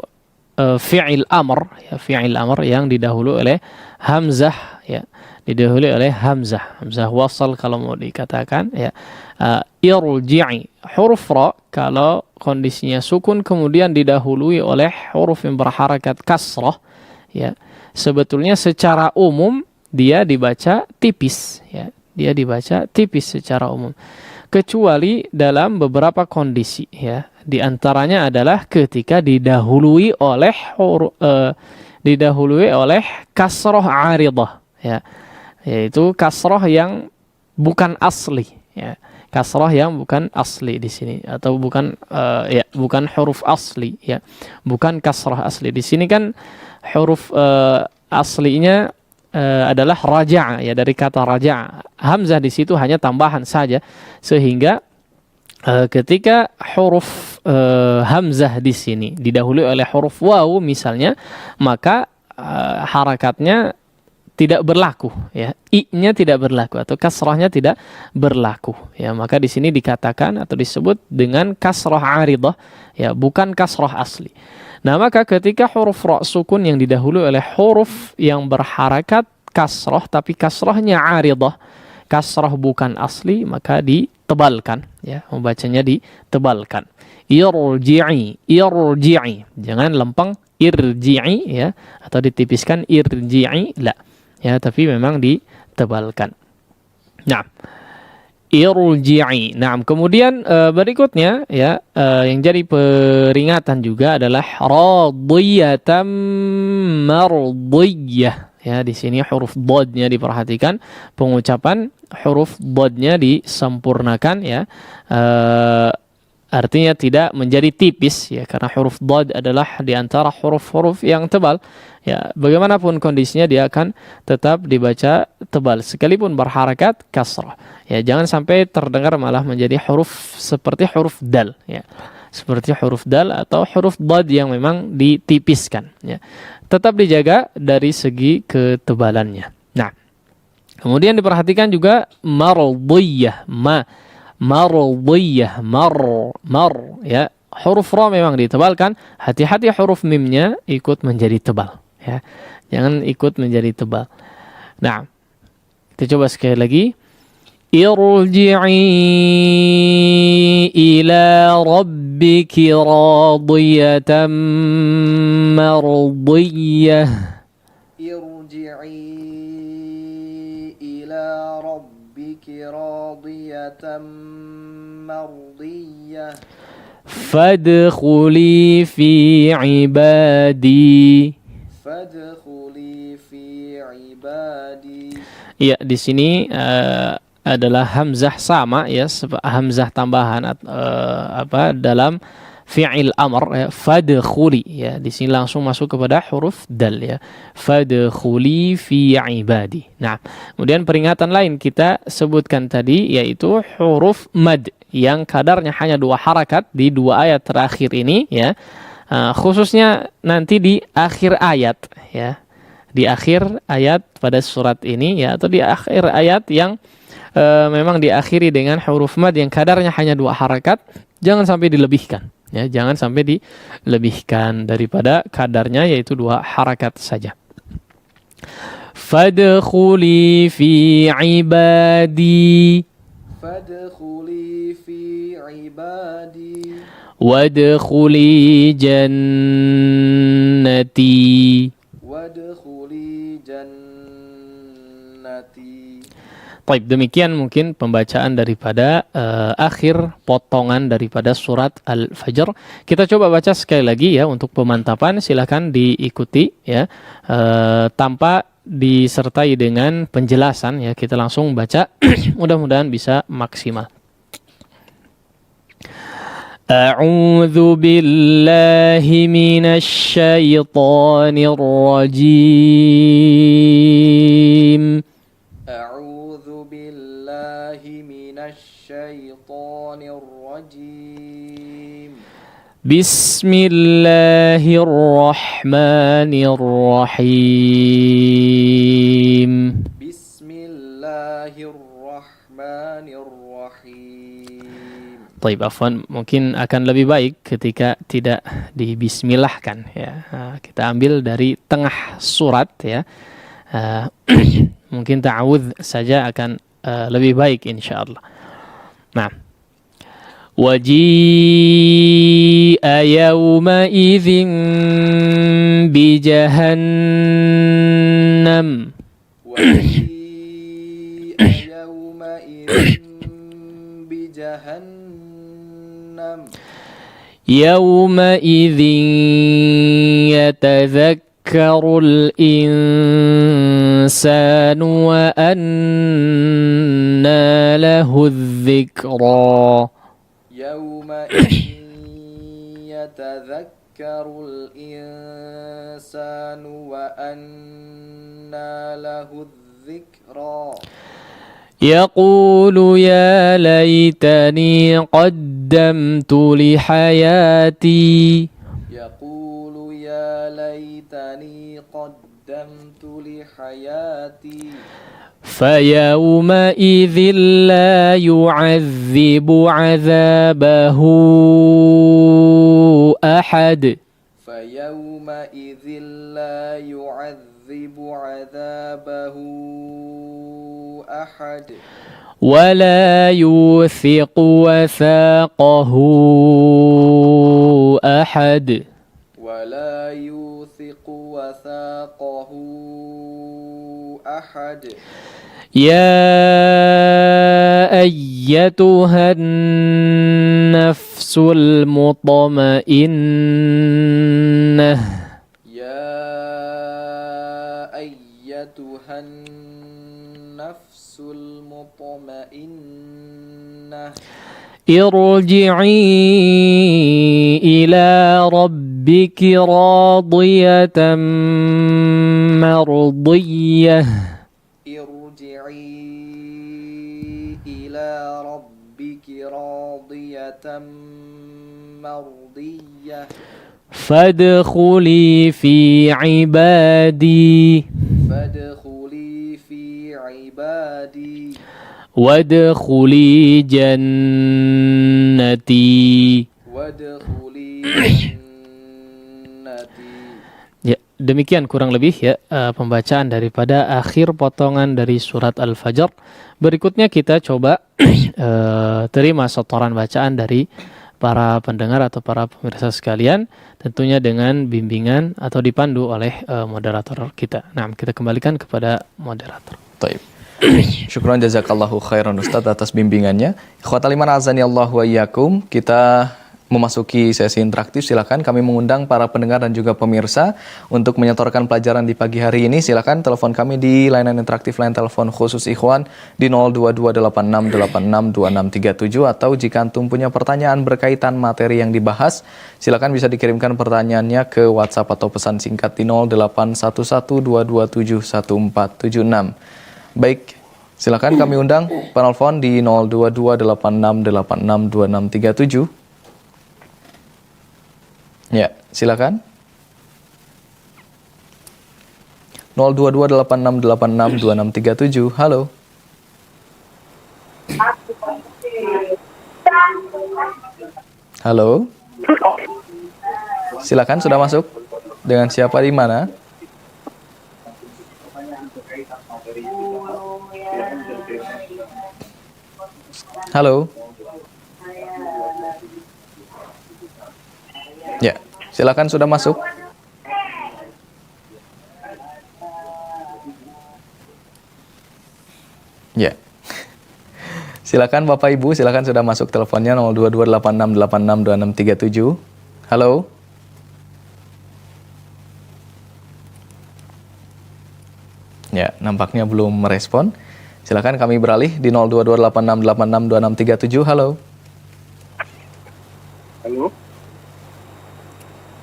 fi'il amr, ya, fi'il amr yang didahului oleh hamzah, ya, didahului oleh hamzah wasal kalau mau dikatakan, ya. Irji'i, huruf ra kalau kondisinya sukun kemudian didahului oleh huruf yang berharakat kasrah, ya, sebetulnya secara umum dia dibaca tipis, ya, dia dibaca tipis secara umum, kecuali dalam beberapa kondisi, ya. Di antaranya adalah ketika didahului oleh kasroh aridah, ya, yaitu kasroh yang bukan asli, ya, kasroh yang bukan asli di sini, atau bukan bukan huruf asli, ya, bukan kasroh asli. Di sini kan huruf aslinya adalah raja'a, ya, dari kata raja'a. Hamzah di situ hanya tambahan saja, sehingga ketika huruf hamzah di sini didahului oleh huruf waw misalnya, maka harakatnya tidak berlaku, ya, i-nya tidak berlaku atau kasrahnya tidak berlaku, ya, maka di sini dikatakan atau disebut dengan kasrah aridah, ya, bukan kasrah asli. Nah, maka ketika huruf ra sukun yang didahului oleh huruf yang berharakat kasrah tapi kasrahnya aridah, kasrah bukan asli, maka ditebalkan, ya, membacanya ditebalkan. Irji'i, jangan lempeng irji'i, ya, atau ditipiskan irji'i, la, ya, tapi memang ditebalkan. Nah, irji'i. Nah, kemudian berikutnya, ya, yang jadi peringatan juga adalah radiyatan mardiyah. Ya, di sini huruf dodnya diperhatikan, pengucapan huruf dodnya disempurnakan, ya, artinya tidak menjadi tipis, ya, karena huruf dod adalah di antara huruf-huruf yang tebal, ya, bagaimanapun kondisinya dia akan tetap dibaca tebal sekalipun berharakat kasrah, ya, jangan sampai terdengar malah menjadi huruf seperti huruf dal, ya, seperti huruf dal atau huruf dod yang memang ditipiskan, ya, tetap dijaga dari segi ketebalannya. Nah, kemudian diperhatikan juga mardiyah, mardiyah, ya, huruf ra memang ditebalkan, hati-hati huruf mimnya ikut menjadi tebal, ya, jangan ikut menjadi tebal. Nah, kita coba sekali lagi. Irji'i ila rabbiki radiyatan mardiyah. Irji'i ila rabbiki radiyatan mardiyah. Fadkhuli fi ibadi. Fadkhuli fi ibadi. Ya, di sini adalah hamzah sama, ya, hamzah tambahan dalam fi'il amr, ya, fadkhuli, ya, di sini langsung masuk kepada huruf dal, ya, fadkhuli fi ibadi. Nah, kemudian peringatan lain kita sebutkan tadi yaitu huruf mad yang kadarnya hanya 2 harakat di 2 ayat terakhir ini, ya, khususnya nanti di akhir ayat, ya, di akhir ayat pada surat ini, ya, atau di akhir ayat yang memang diakhiri dengan huruf mad yang kadarnya hanya 2 harakat, jangan sampai dilebihkan, ya, jangan sampai dilebihkan daripada kadarnya yaitu 2 harakat saja. Fadkhuli fi ibadi. Fadkhuli fi ibadi. Wadkhuli jannati. Wadkhuli jannati. Baik, demikian mungkin pembacaan daripada akhir potongan daripada surat Al-Fajr. Kita coba baca sekali lagi, ya, untuk pemantapan. Silakan diikuti, ya, tanpa disertai dengan penjelasan, ya, kita langsung baca. Mudah-mudahan bisa maksimal. A'udzu billahi minasy syaithanir rajim. الشيطان الرجيم بسم الله الرحمن الرحيم بسم الله الرحمن الرحيم Taib, afwan, mungkin akan lebih baik ketika tidak dibismillahkan ya. Kita ambil dari tengah surat ya. Mungkin ta'awudz saja akan lebih baik insyaallah. Nah, waji'a yawma idzin bi jahannam. وجيء يومئذ بجهنم يومئذ يتذكر الإنسان وأنى له الذكرى يومئذ يتذكر الإنسان وأنى له الذكرى يقول يا ليتني قدمت لحياتي يقول يا ليتني قدمت لحياتي فيومئذ لا يعذب عذابه أحد فيومئذ لا يعذب عذابه أحد ولا يوثق وثاقه أحد ولا يوثق وثاقه أحد يا أيتها النفس المطمئنة يا أيتها النفس المطمئنة ارجعي إلى ربك راضية مرضية ارجعي إلى ربك راضية مرضية فادخلي في عبادي فادخلي في عبادي وادخلي جنتي. وادخلي جنتي. Ya, demikian kurang lebih ya pembacaan daripada akhir potongan dari surat Al-Fajr. Berikutnya kita coba terima setoran bacaan dari para pendengar atau para pemirsa sekalian, tentunya dengan bimbingan atau dipandu oleh moderator kita. Nah, kita kembalikan kepada moderator. Taib. Syukran jazakallahu khairan Ustaz atas bimbingannya. Ikhwatal iman azani Allah wa iyyakum. Kita memasuki sesi interaktif. Silakan kami mengundang para pendengar dan juga pemirsa untuk menyetorkan pelajaran di pagi hari ini. Silakan telepon kami di layanan interaktif line telepon khusus Ikhwan di 02286862637, atau jika antum punya pertanyaan berkaitan materi yang dibahas, silakan bisa dikirimkan pertanyaannya ke WhatsApp atau pesan singkat di 081122771476. Baik, silakan kami undang penelpon di 02286862637. Ya, silakan. 02286862637. Halo. Halo. Silakan, sudah masuk. Dengan siapa di mana? Halo. Ya, silakan, sudah masuk. Ya. Silakan Bapak Ibu, silakan sudah masuk teleponnya 02286862637. Halo. Ya, nampaknya belum merespon. Silakan kami beralih di 02286862637. Halo. Halo.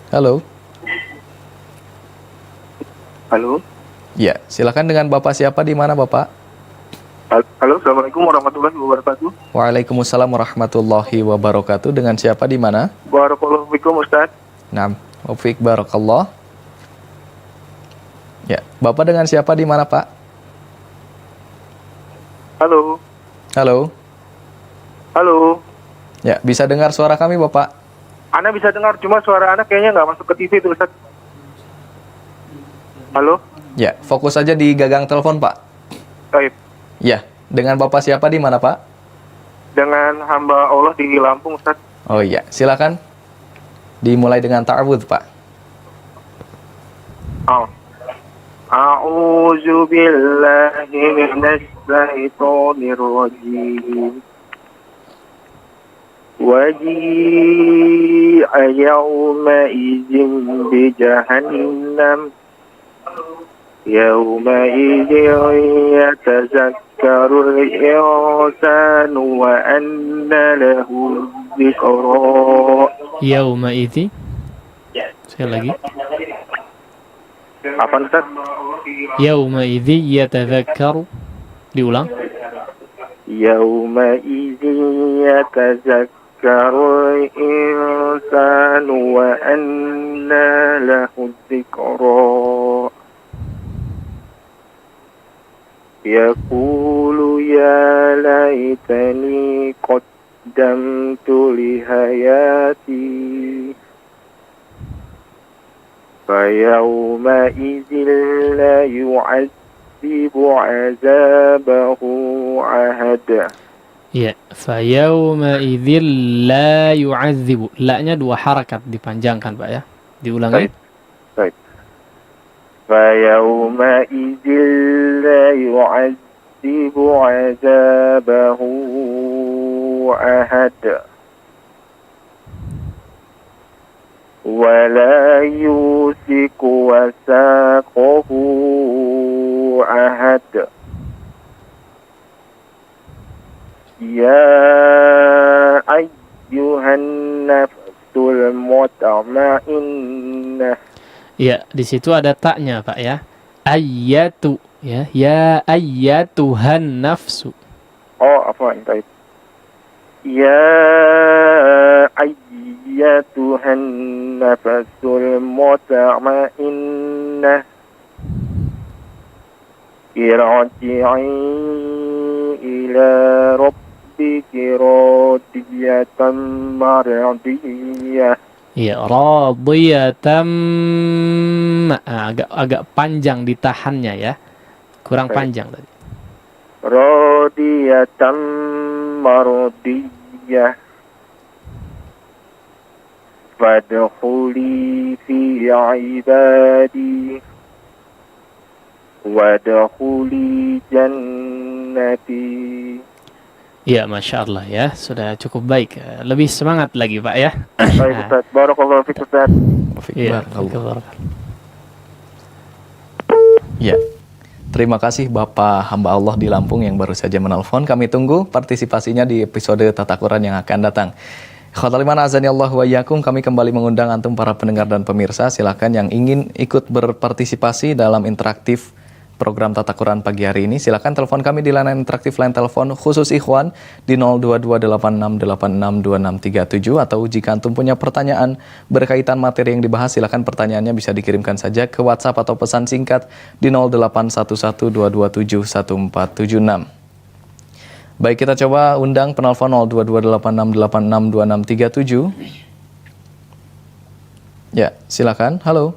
Halo. Halo. Ya, silakan dengan Bapak siapa di mana Bapak? Halo, Assalamualaikum warahmatullahi wabarakatuh. Waalaikumsalam warahmatullahi wabarakatuh. Dengan siapa di mana? Barakallahu fikum Ustaz. Naam, Wafiq barakallah. Ya, Bapak dengan siapa di mana, Pak? Halo. Halo. Halo. Ya, bisa dengar suara kami Bapak? Ana bisa dengar, cuma suara Ana kayaknya nggak masuk ke TV tuh Ustaz. Halo? Ya, fokus saja di gagang telepon Pak. Baik. Ya, dengan Bapak siapa di mana Pak? Dengan hamba Allah di Lampung Ustaz. Oh iya, silakan. Dimulai dengan ta'awudz Pak. Oh. A'udzu billahi minasy syaithanir rajim. Waji'a yawma idzin bi jahannam. Yawma idzin yatazakkaru al-insanu wa anna lahu dzikra. Yauma idzi. Sekali lagi. Apa Ustaz? Yauma idzi yatadzakkaru. Diulang. Yawma idzin yatazakkaru al-insanu wa anna lahu dzikra. Yaqulu ya laitani qaddamtu li hayati. Fayawma idzin la yu'adzibu 'adzabahu ahada. Ya, fayauma idzil la yu'adzibu. La-nya 2 harakat dipanjangkan, Pak ya. Diulangi. Baik. Fayawma idzin la yu'adzibu 'adzabahu ahada. Wala yusiku wasaqahu ahad. Ya ayyuhan nafsul mutma'innah. Ya, di situ ada taknya, Pak ya. Ayyatu ya. Ya ayyatuhan nafsu. Oh, afwan, baik. Ya ayyatuhan nafsul mutma'innah. Irji'i ila rabbiki radiyatan mardiyah. Ya, radiyatan. Agak panjang ditahannya ya. Kurang Baik. panjang tadi. Radiyatan mardiyah. Fadkhuli fi ibadi. Wadkhuli jannati. Ya, Masya Allah ya. Sudah cukup baik. Lebih semangat lagi, Pak ya. Baik Ustaz, barakallahu fiik Ustaz. Ya, Barakallah. Ya. Terima kasih Bapak hamba Allah di Lampung yang baru saja menelpon. Kami tunggu partisipasinya di episode Tata Quran yang akan datang. Khotalimana azani Allah wa iyyakum, kami kembali mengundang antum para pendengar dan pemirsa. Silakan yang ingin ikut berpartisipasi dalam interaktif program Tata Quran pagi hari ini, silakan telepon kami di layanan interaktif line telepon khusus Ikhwan di 02286862637, atau jika antum punya pertanyaan berkaitan materi yang dibahas, silakan pertanyaannya bisa dikirimkan saja ke WhatsApp atau pesan singkat di 0811227146. Baik, kita coba undang penelpon 02286862637. Ya, silakan. Halo.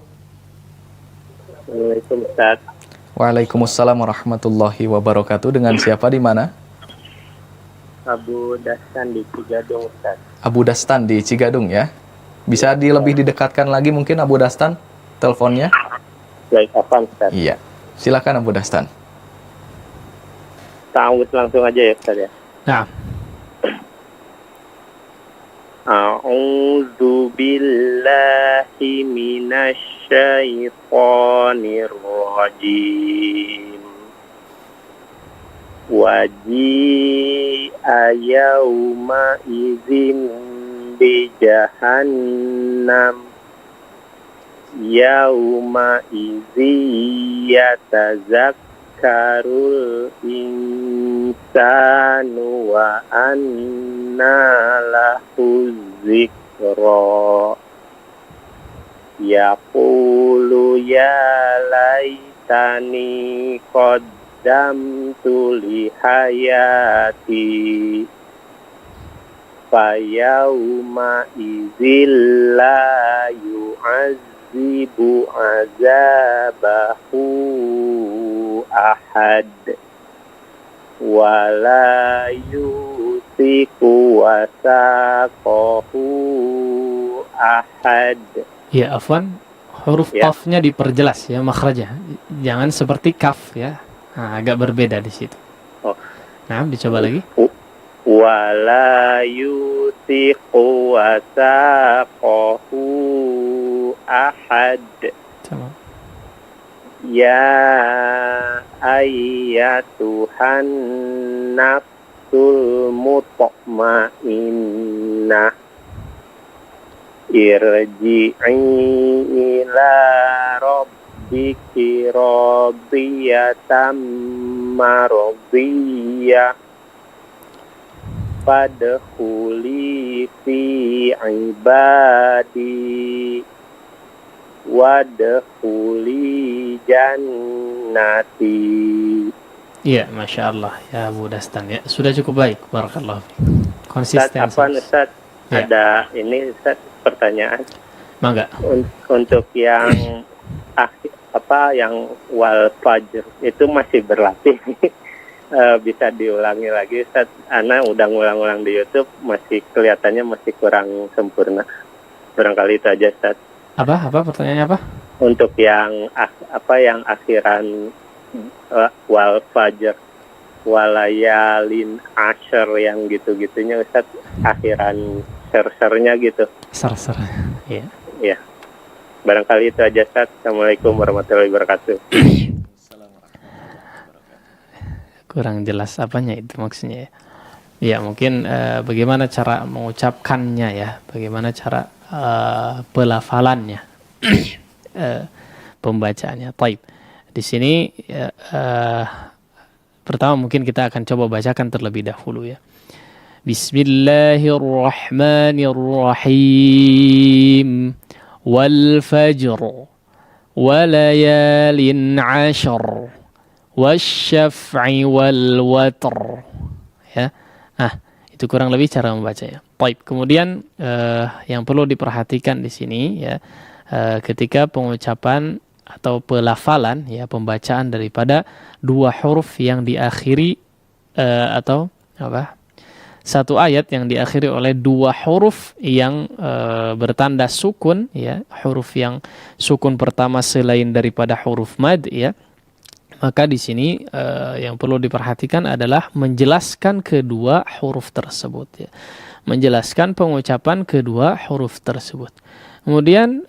Assalamualaikum Ustaz. Waalaikumsalam warahmatullahi wabarakatuh. Dengan siapa di mana? Abu Dastan di Cigadung Ustaz. Abu Dastan di Cigadung ya. Bisa lebih didekatkan lagi mungkin Abu Dastan teleponnya? Baik, apa Ustaz? Iya. Silakan Abu Dastan. Ta'awudz langsung aja ya Ustaz ya. Nah, A'udzu billahi minasy syaitonir rajim. Waji'a yawma idzin bi jahannam. Yawma idzi yatazakkarul insanu wa anna lahu dzikra. Yaqulu ya laitani qaddamtu li hayati. Fayauma idzil la yu'azzibu azabahu ahad wala yusiku wasaqahu ahad. Ya, afwan, huruf Ya. qafnya diperjelas ya makhrajnya. Jangan seperti kaf ya. Nah, agak berbeda di situ. Oh. Nah, dicoba lagi. Wala yusiku wasaqahu ahad. Coba. Ya ayyatuhan nafsul mutma'innah irji'i ila rabbiki radiyatan mardiyah fadkhuli fi ibadi wadkhuli jannati. Iya, Masya Allah ya Bu Dastan ya. Sudah cukup baik, barakallahu fiik. Ustaz, Konsisten. apa Ustaz? Ya. Ada ini Ustaz pertanyaan Mangga. untuk yang yang wal fajr itu masih berlatih. Bisa diulangi lagi Ustaz. Ana udah ngulang-ulang di YouTube masih kelihatannya masih kurang sempurna. Barangkali itu aja Ustaz. Apa pertanyaannya apa? Untuk yang yang akhiran wal fajr walayalin asyr yang gitu-gitunya Ustaz, akhiran ser-sernya gitu. Ser-ser. Iya. Ya. Barangkali itu aja Ustaz. Assalamualaikum warahmatullahi wabarakatuh. Kurang jelas apanya itu maksudnya ya. Ya, mungkin bagaimana cara mengucapkannya ya, bagaimana cara pelafalannya, pembacaannya. Taib. Di sini pertama mungkin kita akan coba bacakan terlebih dahulu ya. Bismillahirrahmanirrahim. Wal fajr walayalin 'ashr wasyaf'i wal watr. Ya. Itu kurang lebih cara membacanya. Baik. Kemudian yang perlu diperhatikan di sini ya, ketika pengucapan atau pelafalan ya, pembacaan daripada dua huruf yang diakhiri atau satu ayat yang diakhiri oleh dua huruf yang bertanda sukun ya, huruf yang sukun pertama selain daripada huruf mad ya. Maka di sini yang perlu diperhatikan adalah menjelaskan kedua huruf tersebut ya. Menjelaskan pengucapan kedua huruf tersebut. Kemudian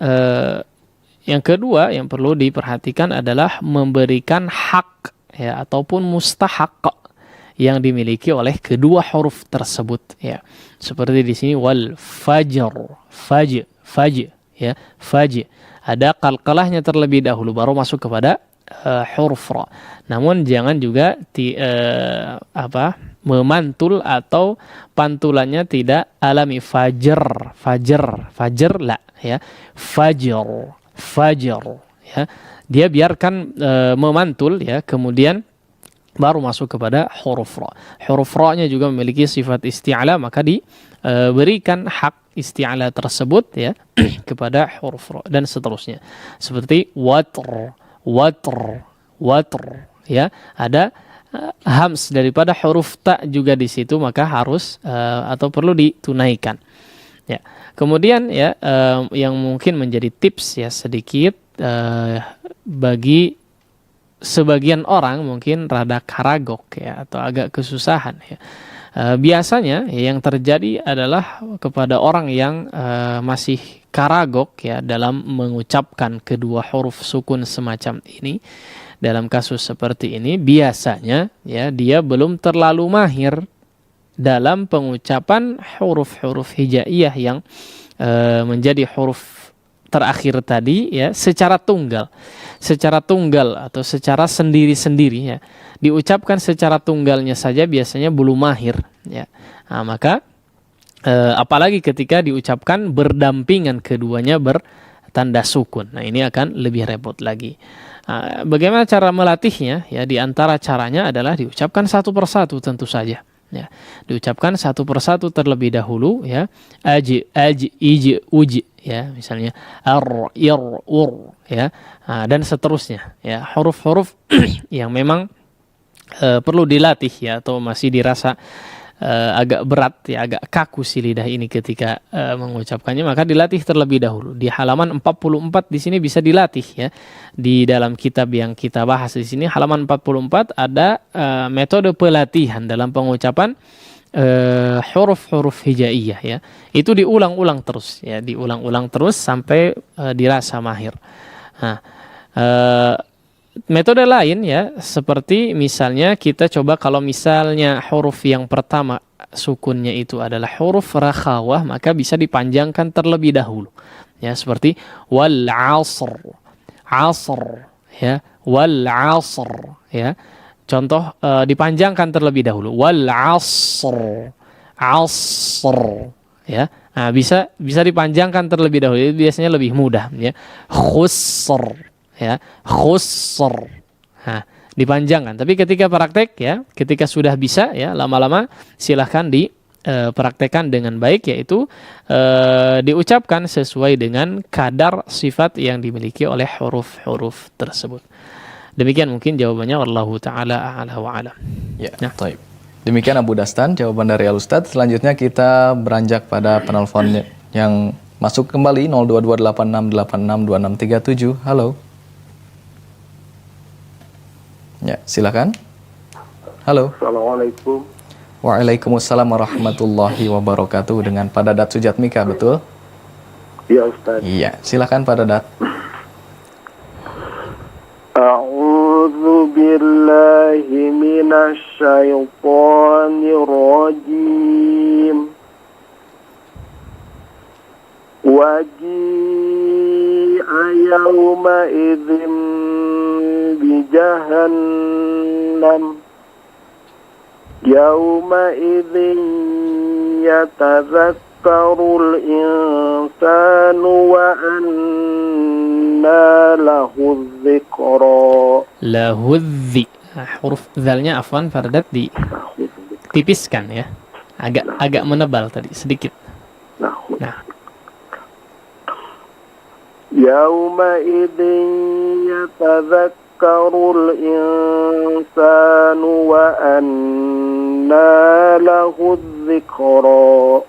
yang kedua yang perlu diperhatikan adalah memberikan hak ya, ataupun mustahak yang dimiliki oleh kedua huruf tersebut ya. Seperti di sini wal fajr, faj ya, faj. Ada qalqalahnya terlebih dahulu baru masuk kepada huruf ra. Namun jangan juga memantul atau pantulannya tidak alami. Fajr la ya, fajr ya. Dia biarkan memantul ya, kemudian baru masuk kepada huruf ra. Huruf ra-nya juga memiliki sifat isti'ala, maka diberikan hak isti'ala tersebut ya kepada huruf ra dan seterusnya. Seperti watr ya, ada hams daripada huruf ta juga di situ, maka harus atau perlu ditunaikan ya. Kemudian ya yang mungkin menjadi tips ya sedikit bagi sebagian orang mungkin rada karagok ya, atau agak kesusahan ya. Biasanya yang terjadi adalah kepada orang yang masih karagok ya dalam mengucapkan kedua huruf sukun semacam ini. Dalam kasus seperti ini biasanya ya dia belum terlalu mahir dalam pengucapan huruf-huruf hijaiyah yang menjadi huruf terakhir tadi ya secara tunggal atau secara sendiri-sendiri ya. Diucapkan secara tunggalnya saja biasanya belum mahir ya. Nah, maka apalagi ketika diucapkan berdampingan keduanya bertanda sukun. Nah, ini akan lebih repot lagi. Bagaimana cara melatihnya? Ya, di antara caranya adalah diucapkan satu persatu tentu saja. Ya, diucapkan satu persatu terlebih dahulu ya. Aj, ij, uj ya, misalnya ar, ir, ur ya. Nah, dan seterusnya ya. Huruf-huruf yang memang perlu dilatih ya, atau masih dirasa agak berat ya, agak kaku si lidah ini ketika mengucapkannya, maka dilatih terlebih dahulu. Di halaman 44 di sini bisa dilatih ya. Di dalam kitab yang kita bahas di sini halaman 44 ada metode pelatihan dalam pengucapan huruf-huruf hijaiyah ya. Itu diulang-ulang terus ya, diulang-ulang terus sampai dirasa mahir. Nah, metode lain ya, seperti misalnya kita coba kalau misalnya huruf yang pertama sukunnya itu adalah huruf rakhawah, maka bisa dipanjangkan terlebih dahulu. Ya, seperti wal 'asr. 'Asr ya, wal 'asr ya. Contoh dipanjangkan terlebih dahulu. Wal 'asr. 'Asr ya. Nah, bisa dipanjangkan terlebih dahulu. Itu biasanya lebih mudah ya. Khusr ya, khusr. Nah, dipanjangkan. Tapi ketika praktek ya, ketika sudah bisa ya, lama-lama silahkan dipraktekkan dengan baik, yaitu diucapkan sesuai dengan kadar sifat yang dimiliki oleh huruf-huruf tersebut. Demikian mungkin jawabannya, wallahu taala a'la wa alam. Ya, baik. Demikian Abu Dastan jawaban dari Al Ustadz. Selanjutnya kita beranjak pada penelpon yang masuk kembali 0228686267. Halo. Ya, silakan. Halo. Assalamualaikum. Waalaikumsalam warahmatullahi wabarakatuh. Dengan Pak Dadat Sujatmika, betul? Ya Ustaz. Iya, silakan Pak Dadat. A'udzu billahi minasy syaithanir rajim. Waji'a yawma idzin bi jahannam yawma idzin yatadzakkarul insanu wa anna lahu dzikra. Lahudzi. Huruf dzalnya afwan Fardat ditipiskan ya. Agak menebal tadi sedikit. Nah. Yauma idzin yatadzakkarul insanu wa anna lahu dzikra.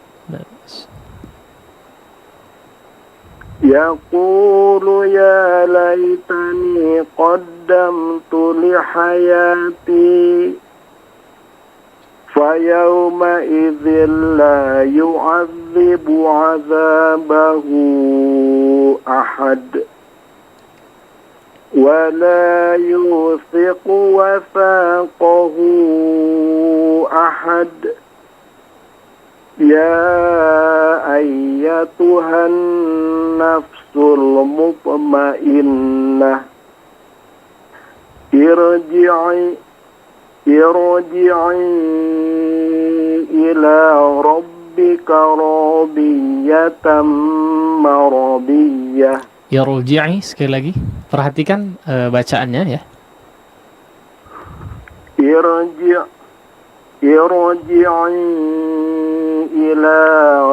Yaqulu ya laitani qaddamtu li hayati fayawma idzin la yu'adzibu 'adzabahu ahad wa la yuthiqu wathaqahu ahad. Ya ayyatuhan nafsul mutmainnah irji'i ila rabbika radiyatan maradiyah. Yarji'i, sekali lagi perhatikan bacaannya ya. Irji'i ila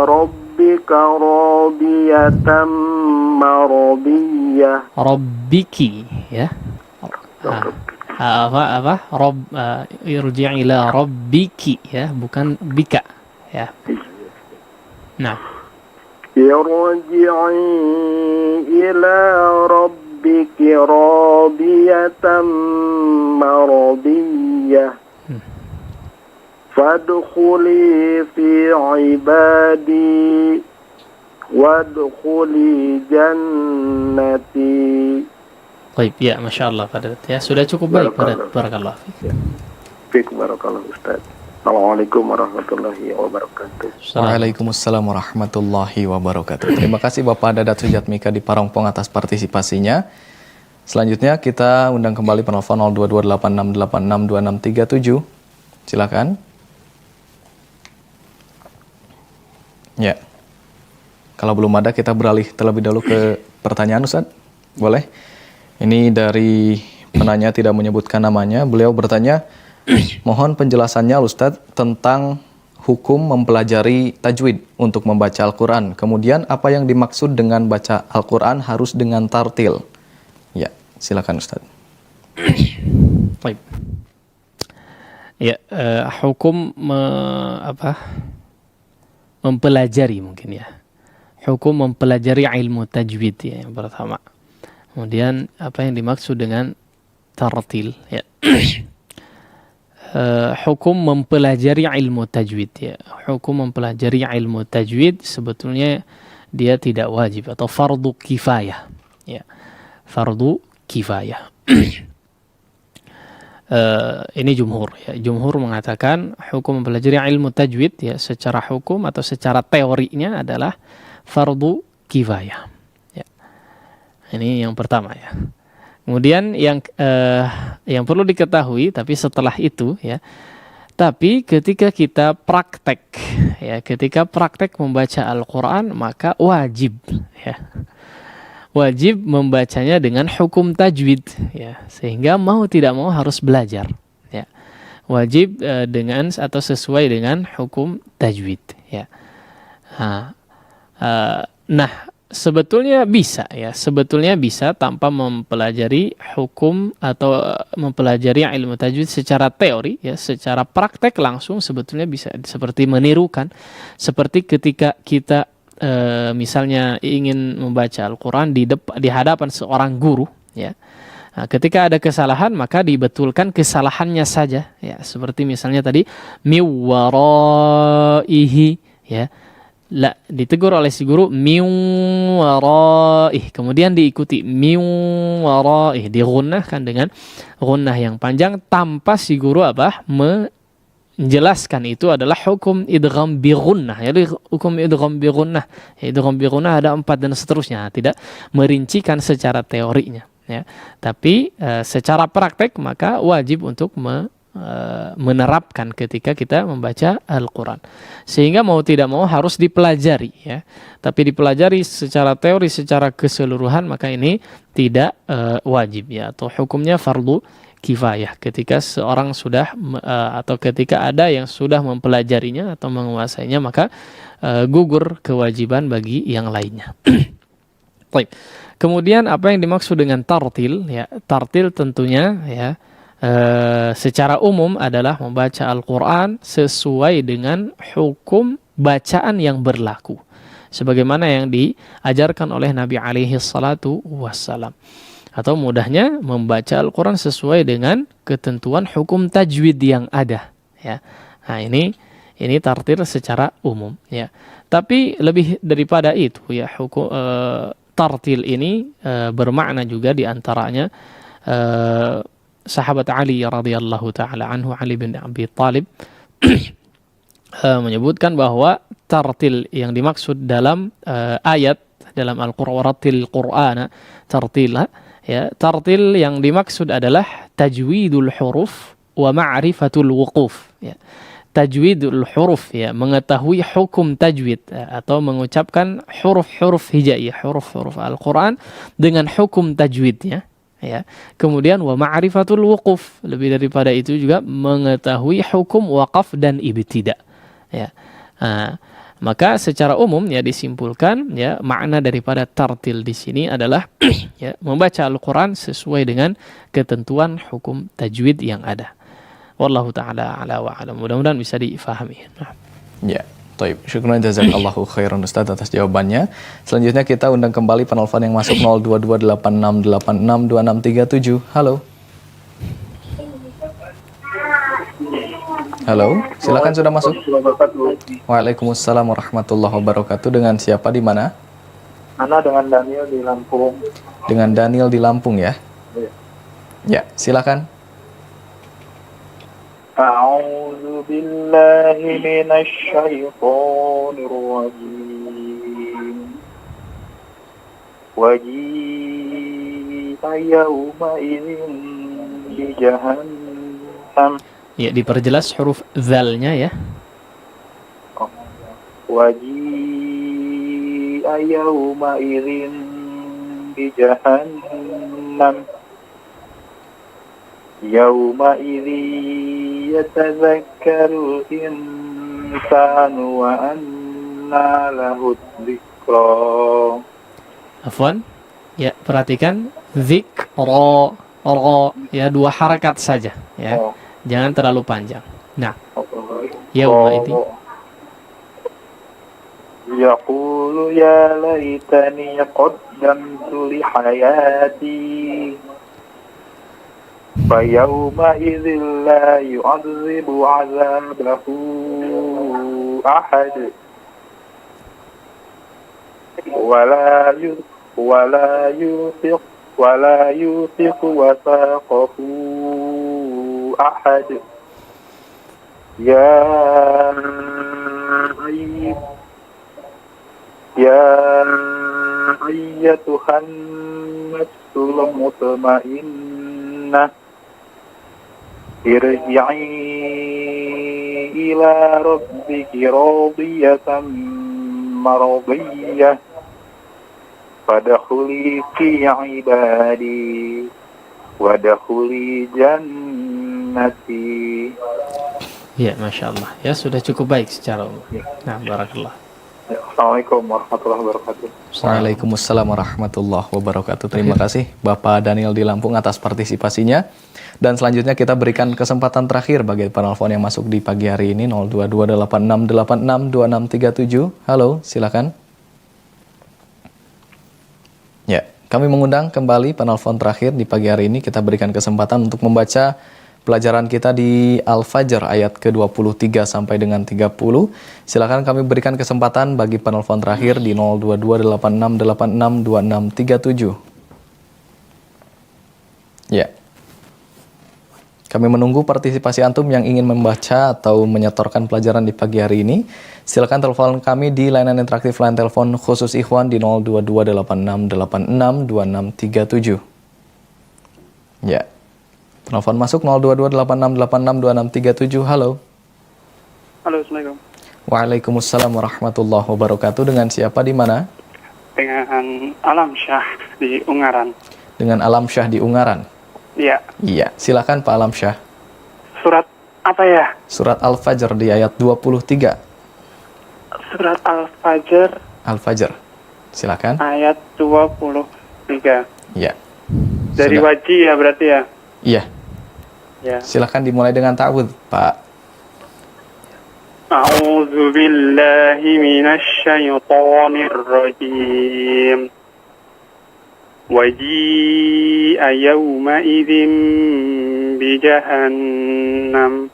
rabbika radiyatan maradiyah. Rabbiki ya. Irji' ila rabbiki ya, bukan bika ya. Nah, irji'i ila rabbiki radiyatan maradiyah. Fadkhuli fi ibadi wadkhuli jannati. baik ya, Masya Allah Pak Dadat ya, sudah cukup baik Pak Dadat. Barakallah. Fik barakallah Ustaz. Assalamualaikum warahmatullahi wabarakatuh. Waalaikumsalam warahmatullahi wabarakatuh. Terima kasih Bapak Dadat Sujatmika di Parongpong atas partisipasinya. Selanjutnya kita undang kembali penelpon 0228686267. Silakan. Ya. Kalau belum ada kita beralih terlebih dahulu ke pertanyaan Ustaz. Boleh? Ini dari penanya tidak menyebutkan namanya. Beliau bertanya, Mohon penjelasannya Ustadz tentang hukum mempelajari tajwid untuk membaca Al-Quran. Kemudian apa yang dimaksud dengan baca Al-Quran harus dengan tartil? Ya, silakan Ustadz. Baik. Ya, hukum mempelajari mungkin ya. Hukum mempelajari ilmu tajwid ya yang pertama. Kemudian apa yang dimaksud dengan tartil ya. Hukum mempelajari ilmu tajwid ya. Hukum mempelajari ilmu tajwid sebetulnya dia tidak wajib atau fardu kifayah ya. Fardu kifayah. Ini jumhur ya. Jumhur mengatakan hukum mempelajari ilmu tajwid ya secara hukum atau secara teorinya adalah fardu kifayah. Ya. Ini yang pertama ya. Kemudian yang perlu diketahui tapi setelah itu ya. Tapi ketika kita praktek ya, ketika praktek membaca Al-Qur'an maka wajib ya. Wajib membacanya dengan hukum tajwid ya, sehingga mau tidak mau harus belajar ya. Wajib dengan atau sesuai dengan hukum tajwid ya. Nah, sebetulnya bisa ya, sebetulnya bisa tanpa mempelajari hukum atau mempelajari ilmu tajwid secara teori ya, secara praktek langsung sebetulnya bisa, seperti menirukan, seperti ketika kita misalnya ingin membaca Al-Quran di hadapan seorang guru ya. Nah, ketika ada kesalahan maka dibetulkan kesalahannya saja ya, seperti misalnya tadi miwaraihi ya. Ditegur oleh si guru miwaraih, kemudian diikuti miwaraih, digunnahkan dengan gunnah yang panjang tanpa si guru menjelaskan itu adalah hukum idgham bi gunnah. Jadi hukum idgham bi gunnah, idgham bi gunnah ada 4 dan seterusnya, tidak merincikan secara teorinya ya. Tapi secara praktek maka wajib untuk menerapkan ketika kita membaca Al-Quran, sehingga mau tidak mau harus dipelajari ya. Tapi dipelajari secara teori, secara keseluruhan maka ini tidak wajib ya, atau hukumnya fardu kifayah ketika seorang sudah atau ketika ada yang sudah mempelajarinya atau menguasainya maka gugur kewajiban bagi yang lainnya. Baik. Kemudian apa yang dimaksud dengan tartil ya? Tartil tentunya ya secara umum adalah membaca Al-Quran sesuai dengan hukum bacaan yang berlaku, sebagaimana yang diajarkan oleh Nabi alaihi salatu wassalam. Atau mudahnya membaca Al-Quran sesuai dengan ketentuan hukum tajwid yang ada ya. Nah ini tartil secara umum ya. Tapi lebih daripada itu ya, hukum tartil ini bermakna juga diantaranya sahabat Ali radhiyallahu taala anhu, Ali bin Abi Thalib menyebutkan bahwa tartil yang dimaksud dalam ayat dalam Al-Qur'an, warattil Qur'ana tartila ya, tartil yang dimaksud adalah tajwidul huruf wa ma'rifatul wuquf ya. Tajwidul huruf ya, mengetahui hukum tajwid atau mengucapkan huruf-huruf hijaiyah, huruf-huruf Al-Qur'an dengan hukum tajwidnya ya. Kemudian wa ma'rifatul wuquf, lebih daripada itu juga mengetahui hukum waqaf dan ibtida ya. Maka secara umum ya disimpulkan ya, makna daripada tartil di sini adalah ya, membaca Al-Qur'an sesuai dengan ketentuan hukum tajwid yang ada. Wallahu taala ala wa alam. Mudah-mudahan bisa difahami. Ya, baik. Syukran jazakallahu khairan Ustaz atas jawabannya. Selanjutnya kita undang kembali penelpon yang masuk 0228686267. Halo. Halo, silakan sudah masuk. Waalaikumsalam warahmatullahi wabarakatuh. Dengan siapa di mana? Ana dengan Daniel di Lampung. Dengan Daniel di Lampung ya? Ya, silakan. A'udzu billahi minasy syaithanir rajim. Waji'a yawma idzin bi jahannam. Ya, diperjelas huruf dzalnya ya. Waji'a yawma idzin bi jahannam. Yaumaidzi yatadzakkarul insanu wa anna lahu dzikra. Afwan. Ya, perhatikan dzikra, ro, ya, 2 harakat saja, ya. Oh. Jangan terlalu panjang. Nah, Oh. yauma idzi Yaqulu ya laitani qaddamtu li hayati. Fayawma idzin la yu'adzibu 'adzabahu ahad. Wala yuthiq wasaqahu ahad. Ya ayyatuhan nafsul mutmainnah, irji'i ila rabbiki radiyatan mardiyah, fadkhuli fi ibadi wadkhuli jannati. Ya, Masya Allah. Ya, sudah cukup baik secara umum. Nah, barakallah. Assalamualaikum warahmatullahi wabarakatuh. Waalaikumsalam warahmatullahi wabarakatuh. Terima kasih Bapak Daniel di Lampung atas partisipasinya. Dan selanjutnya kita berikan kesempatan terakhir bagi penelpon yang masuk di pagi hari ini 02286862637. Halo, silakan. Ya, kami mengundang kembali penelpon terakhir di pagi hari ini. Kita berikan kesempatan untuk membaca pelajaran kita di Al-Fajr ayat ke-23 sampai dengan 30. Silakan kami berikan kesempatan bagi penelpon terakhir di 02286862637. Ya. Kami menunggu partisipasi antum yang ingin membaca atau menyetorkan pelajaran di pagi hari ini. Silakan telepon kami di layanan interaktif line telepon khusus Ikhwan di 02286862637. Ya. Telepon masuk 02286862637. Halo. Halo, Assalamualaikum. Waalaikumsalam warahmatullahi wabarakatuh. Dengan siapa di mana? Dengan Alam Syah di Ungaran. Dengan Alam Syah di Ungaran. Iya. Iya, silakan Pak Alam Syah. Surat apa ya? Surat Al-Fajr di ayat 23. Surat Al-Fajr. Al-Fajr. Silakan. Ayat 23. Iya. Dari Sudah. wajib ya berarti ya? Iya. Ya. Silakan dimulai dengan ta'awudz, Pak. A'udzu billahi minasy syaithanir rajim. Waji'a yawma idzin bi jahannam.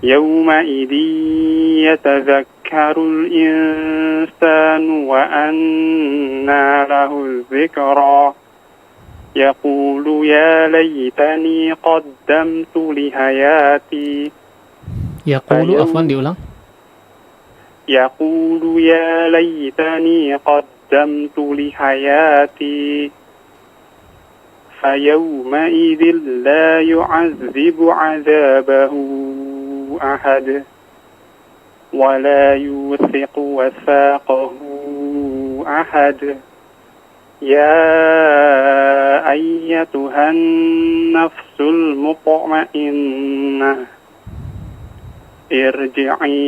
Yawma idzin yatadzakkarul insanu wa anna lahul dzikra. يقول يا ليتني قدمت لحياتي. Yaqulu, afwan, diulang. يقول يا ليتني قدمت لحياتي. فيومئذ لا يعذب عذابه أحد ولا يوثق وثاقه أحد. يا أيتها النفس المطمئنة ارجعي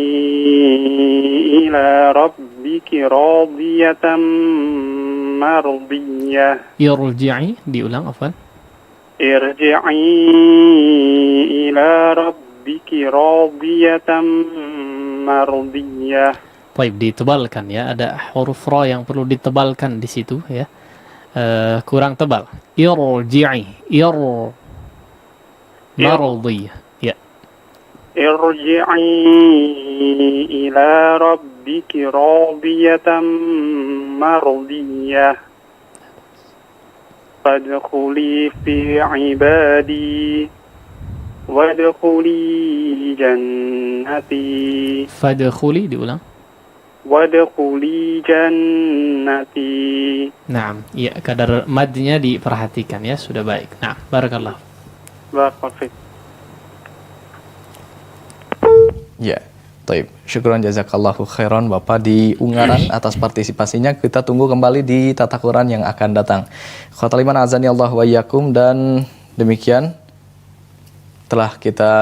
إلى ربك راضية مرضية. Irji'i, diulang, afwan. ارجعي إلى ربك راضية مرضية. Baik, ditebalkan ya. Ada huruf ra yang perlu ditebalkan di situ ya. Kurang tebal. Irji'i, mardiyah. Ya. ارجعي إلى ربك راضية مرضية. فادخلي في عبادي وادخلي جنتي. Fadkhuli, diulang. وادخلي جنتي. Naam, ya, kadar madnya diperhatikan ya, sudah baik. Nah, barakallah. Barakallahu fiik. Ya, taib. Syukran jazakallahu khairan Bapak di Ungaran atas partisipasinya. Kita tunggu kembali di tata Quran yang akan datang. Khotal iman azani Allah wa iyyakum, dan demikian setelah kita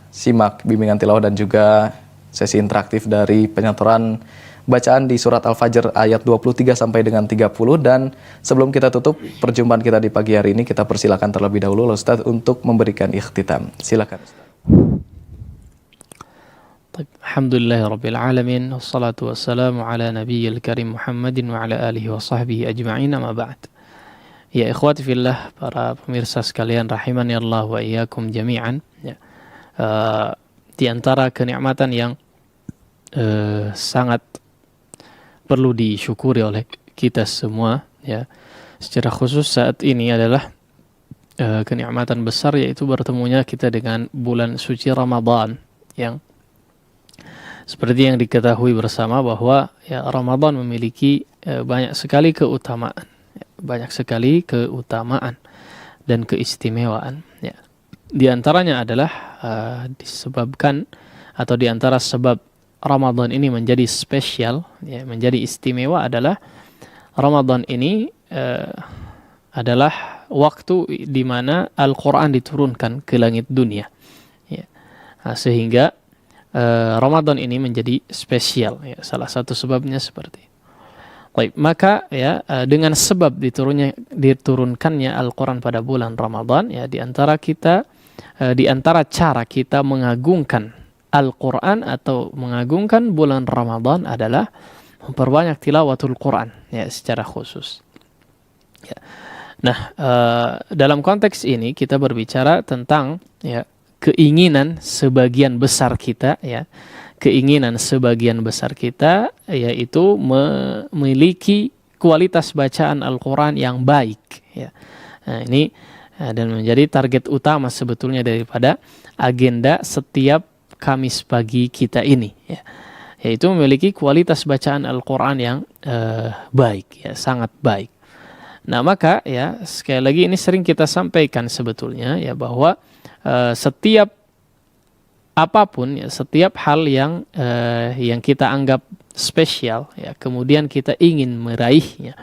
simak bimbingan tilawah dan juga sesi interaktif dari penyetoran bacaan di surat Al-Fajr ayat 23 sampai dengan 30, dan sebelum kita tutup perjumpaan kita di pagi hari ini, kita persilakan terlebih dahulu Ustaz untuk memberikan ikhtitam. Silakan Ustaz. Alhamdulillahirabbil alamin wassalatu wassalamu ala nabiyil karim Muhammadin wa ala alihi wa sahbihi ajma'in, amma ba'd. Ya ikhwati fillah, para pemirsa sekalian rahimani Allah wa iyyakum jami'an. Ya. Di antara kenikmatan yang sangat perlu disyukuri oleh kita semua, ya, secara khusus saat ini adalah kenikmatan besar, yaitu bertemunya kita dengan bulan suci Ramadan, yang seperti yang diketahui bersama bahwa ya Ramadan memiliki banyak sekali keutamaan, dan keistimewaan. Ya. Di antaranya adalah disebabkan, atau di antara sebab Ramadan ini menjadi spesial, ya, menjadi istimewa adalah Ramadan ini adalah waktu di mana Al-Quran diturunkan ke langit dunia. Ya. Sehingga Ramadan ini menjadi spesial, ya, salah satu sebabnya seperti itu. Baik, maka ya dengan sebab diturunkannya Al-Quran pada bulan Ramadan, ya, di antara cara kita mengagungkan Al-Quran atau mengagungkan bulan Ramadan adalah memperbanyak tilawatul Quran, ya, secara khusus. Ya. Nah, dalam konteks ini kita berbicara tentang ya keinginan sebagian besar kita, ya, yaitu memiliki kualitas bacaan Al-Quran yang baik, ya. Nah, ini dan menjadi target utama sebetulnya daripada agenda setiap Kamis pagi kita ini, ya, yaitu memiliki kualitas bacaan Al-Quran yang baik, ya, sangat baik. Nah, maka ya sekali lagi ini sering kita sampaikan sebetulnya, ya, bahwa setiap apapun, ya, setiap hal yang kita anggap spesial, ya, kemudian kita ingin meraihnya,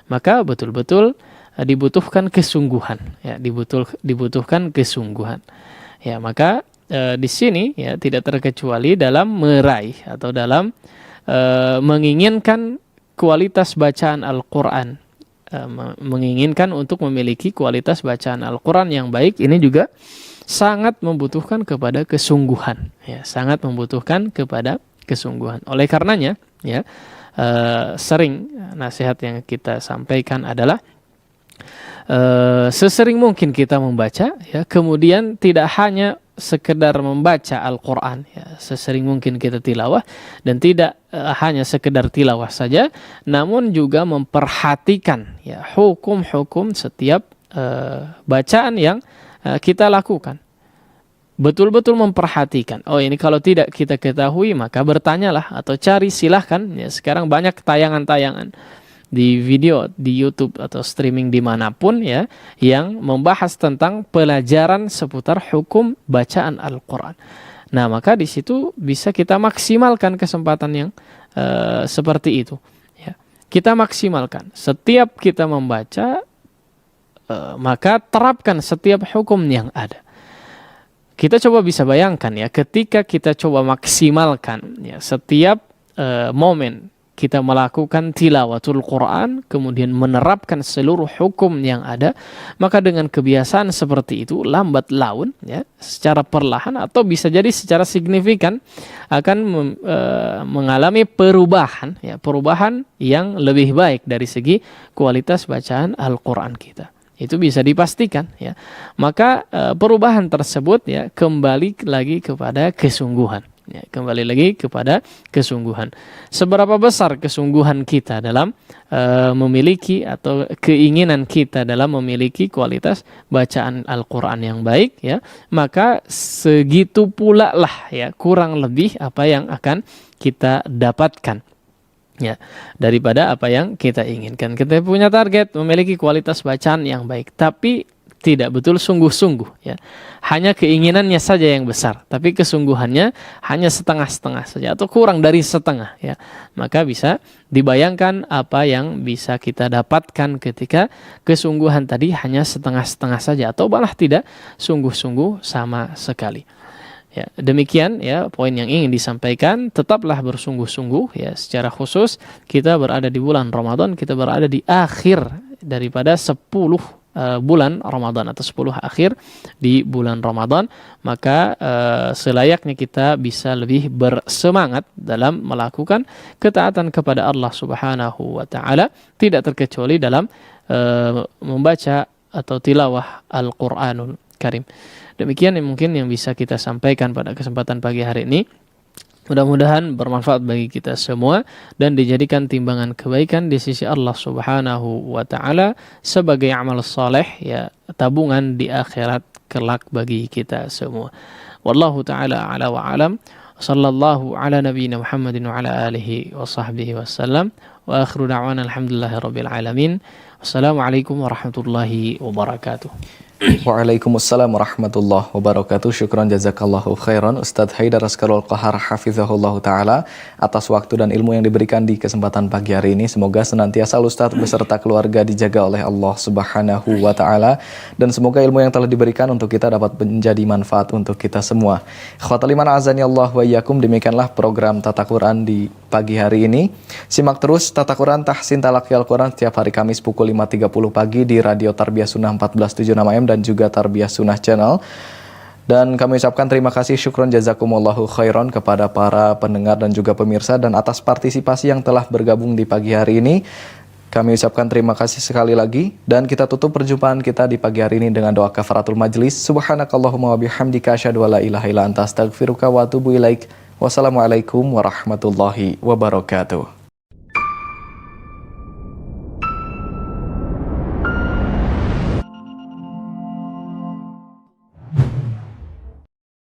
maka betul-betul dibutuhkan kesungguhan, ya, dibutuhkan kesungguhan. Ya, maka di sini ya tidak terkecuali dalam meraih atau dalam menginginkan kualitas bacaan Al-Quran, menginginkan untuk memiliki kualitas bacaan Al-Quran yang baik, ini juga sangat membutuhkan kepada kesungguhan, ya, sangat membutuhkan kepada kesungguhan. Oleh karenanya, ya, sering nasihat yang kita sampaikan adalah sesering mungkin kita membaca, ya, kemudian tidak hanya sekedar membaca Al-Quran, ya, sesering mungkin kita tilawah, dan tidak hanya sekedar tilawah saja, namun juga memperhatikan, ya, hukum-hukum setiap bacaan yang kita lakukan. Betul-betul memperhatikan. Oh, ini kalau tidak kita ketahui, maka bertanyalah atau cari, silahkan. Ya, sekarang banyak tayangan-tayangan di video, di YouTube atau streaming dimanapun, ya, yang membahas tentang pelajaran seputar hukum bacaan Al-Quran. Nah, maka di situ bisa kita maksimalkan kesempatan yang seperti itu. Ya. Kita maksimalkan. Setiap kita membaca, maka terapkan setiap hukum yang ada. Kita coba bisa bayangkan, ya, ketika kita coba maksimalkan, ya, setiap momen kita melakukan tilawatul Quran, kemudian menerapkan seluruh hukum yang ada, maka dengan kebiasaan seperti itu, lambat laun, ya, secara perlahan atau bisa jadi secara signifikan akan mengalami perubahan, ya, perubahan yang lebih baik dari segi kualitas bacaan Al-Quran kita. Itu bisa dipastikan, ya. Maka perubahan tersebut, ya, kembali lagi kepada kesungguhan. Ya, kembali lagi kepada kesungguhan. Seberapa besar kesungguhan kita dalam memiliki, atau keinginan kita dalam memiliki kualitas bacaan Al-Quran yang baik, ya, maka segitu pula lah, ya, kurang lebih apa yang akan kita dapatkan, ya, daripada apa yang kita inginkan. Kita punya target memiliki kualitas bacaan yang baik, tapi Tidak betul sungguh-sungguh ya. Hanya keinginannya saja yang besar, tapi kesungguhannya hanya setengah-setengah saja atau kurang dari setengah ya. Maka bisa dibayangkan apa yang bisa kita dapatkan ketika kesungguhan tadi hanya setengah-setengah saja atau malah tidak sungguh-sungguh sama sekali. Ya, demikian ya poin yang ingin disampaikan. Tetaplah bersungguh-sungguh ya, secara khusus kita berada di bulan Ramadan, kita berada di akhir daripada 10 bulan Ramadan atau 10 akhir di bulan Ramadan, maka selayaknya kita bisa lebih bersemangat dalam melakukan ketaatan kepada Allah Subhanahu wa taala, tidak terkecuali dalam membaca atau tilawah Al-Qur'anul Karim. Demikian yang mungkin yang bisa kita sampaikan pada kesempatan pagi hari ini. Mudah-mudahan bermanfaat bagi kita semua dan dijadikan timbangan kebaikan di sisi Allah Subhanahu wa taala sebagai amal saleh ya, tabungan di akhirat kelak bagi kita semua. Wallahu taala ala wa alam. Sallallahu ala nabiyyina Muhammadin wa ala alihi wa sahbihi wasallam. Wa akhiru da'wana alhamdulillahirabbil alamin. Wassalamualaikum warahmatullahi wabarakatuh. Waalaikumsalam warahmatullahi wabarakatuh. Syukran jazakallahu khairan Ustadz Haidar Askarul Qahar hafizahullahu ta'ala atas waktu dan ilmu yang diberikan di kesempatan pagi hari ini. Semoga senantiasa Ustadz beserta keluarga dijaga oleh Allah Subhanahu wa ta'ala, dan semoga ilmu yang telah diberikan untuk kita dapat menjadi manfaat untuk kita semua. Ikhwatal iman azani Allah wa iyyakum, demikianlah program Tata Quran di pagi hari ini. Simak terus Tata Quran Tahsin Talaqi Al-Quran setiap hari Kamis pukul 5.30 pagi di Radio Tarbiyah Sunnah 1476 AM dan juga Tarbiyah Sunnah Channel. Dan kami ucapkan terima kasih, syukron jazakumullahu khairan kepada para pendengar dan juga pemirsa, dan atas partisipasi yang telah bergabung di pagi hari ini. Kami ucapkan terima kasih sekali lagi, dan kita tutup perjumpaan kita di pagi hari ini dengan doa kafaratul majlis. Subhanakallahumma wa bihamdika asyhadu an la ilaha illa anta astaghfiruka wa atubu ilaik. Wassalamualaikum warahmatullahi wabarakatuh.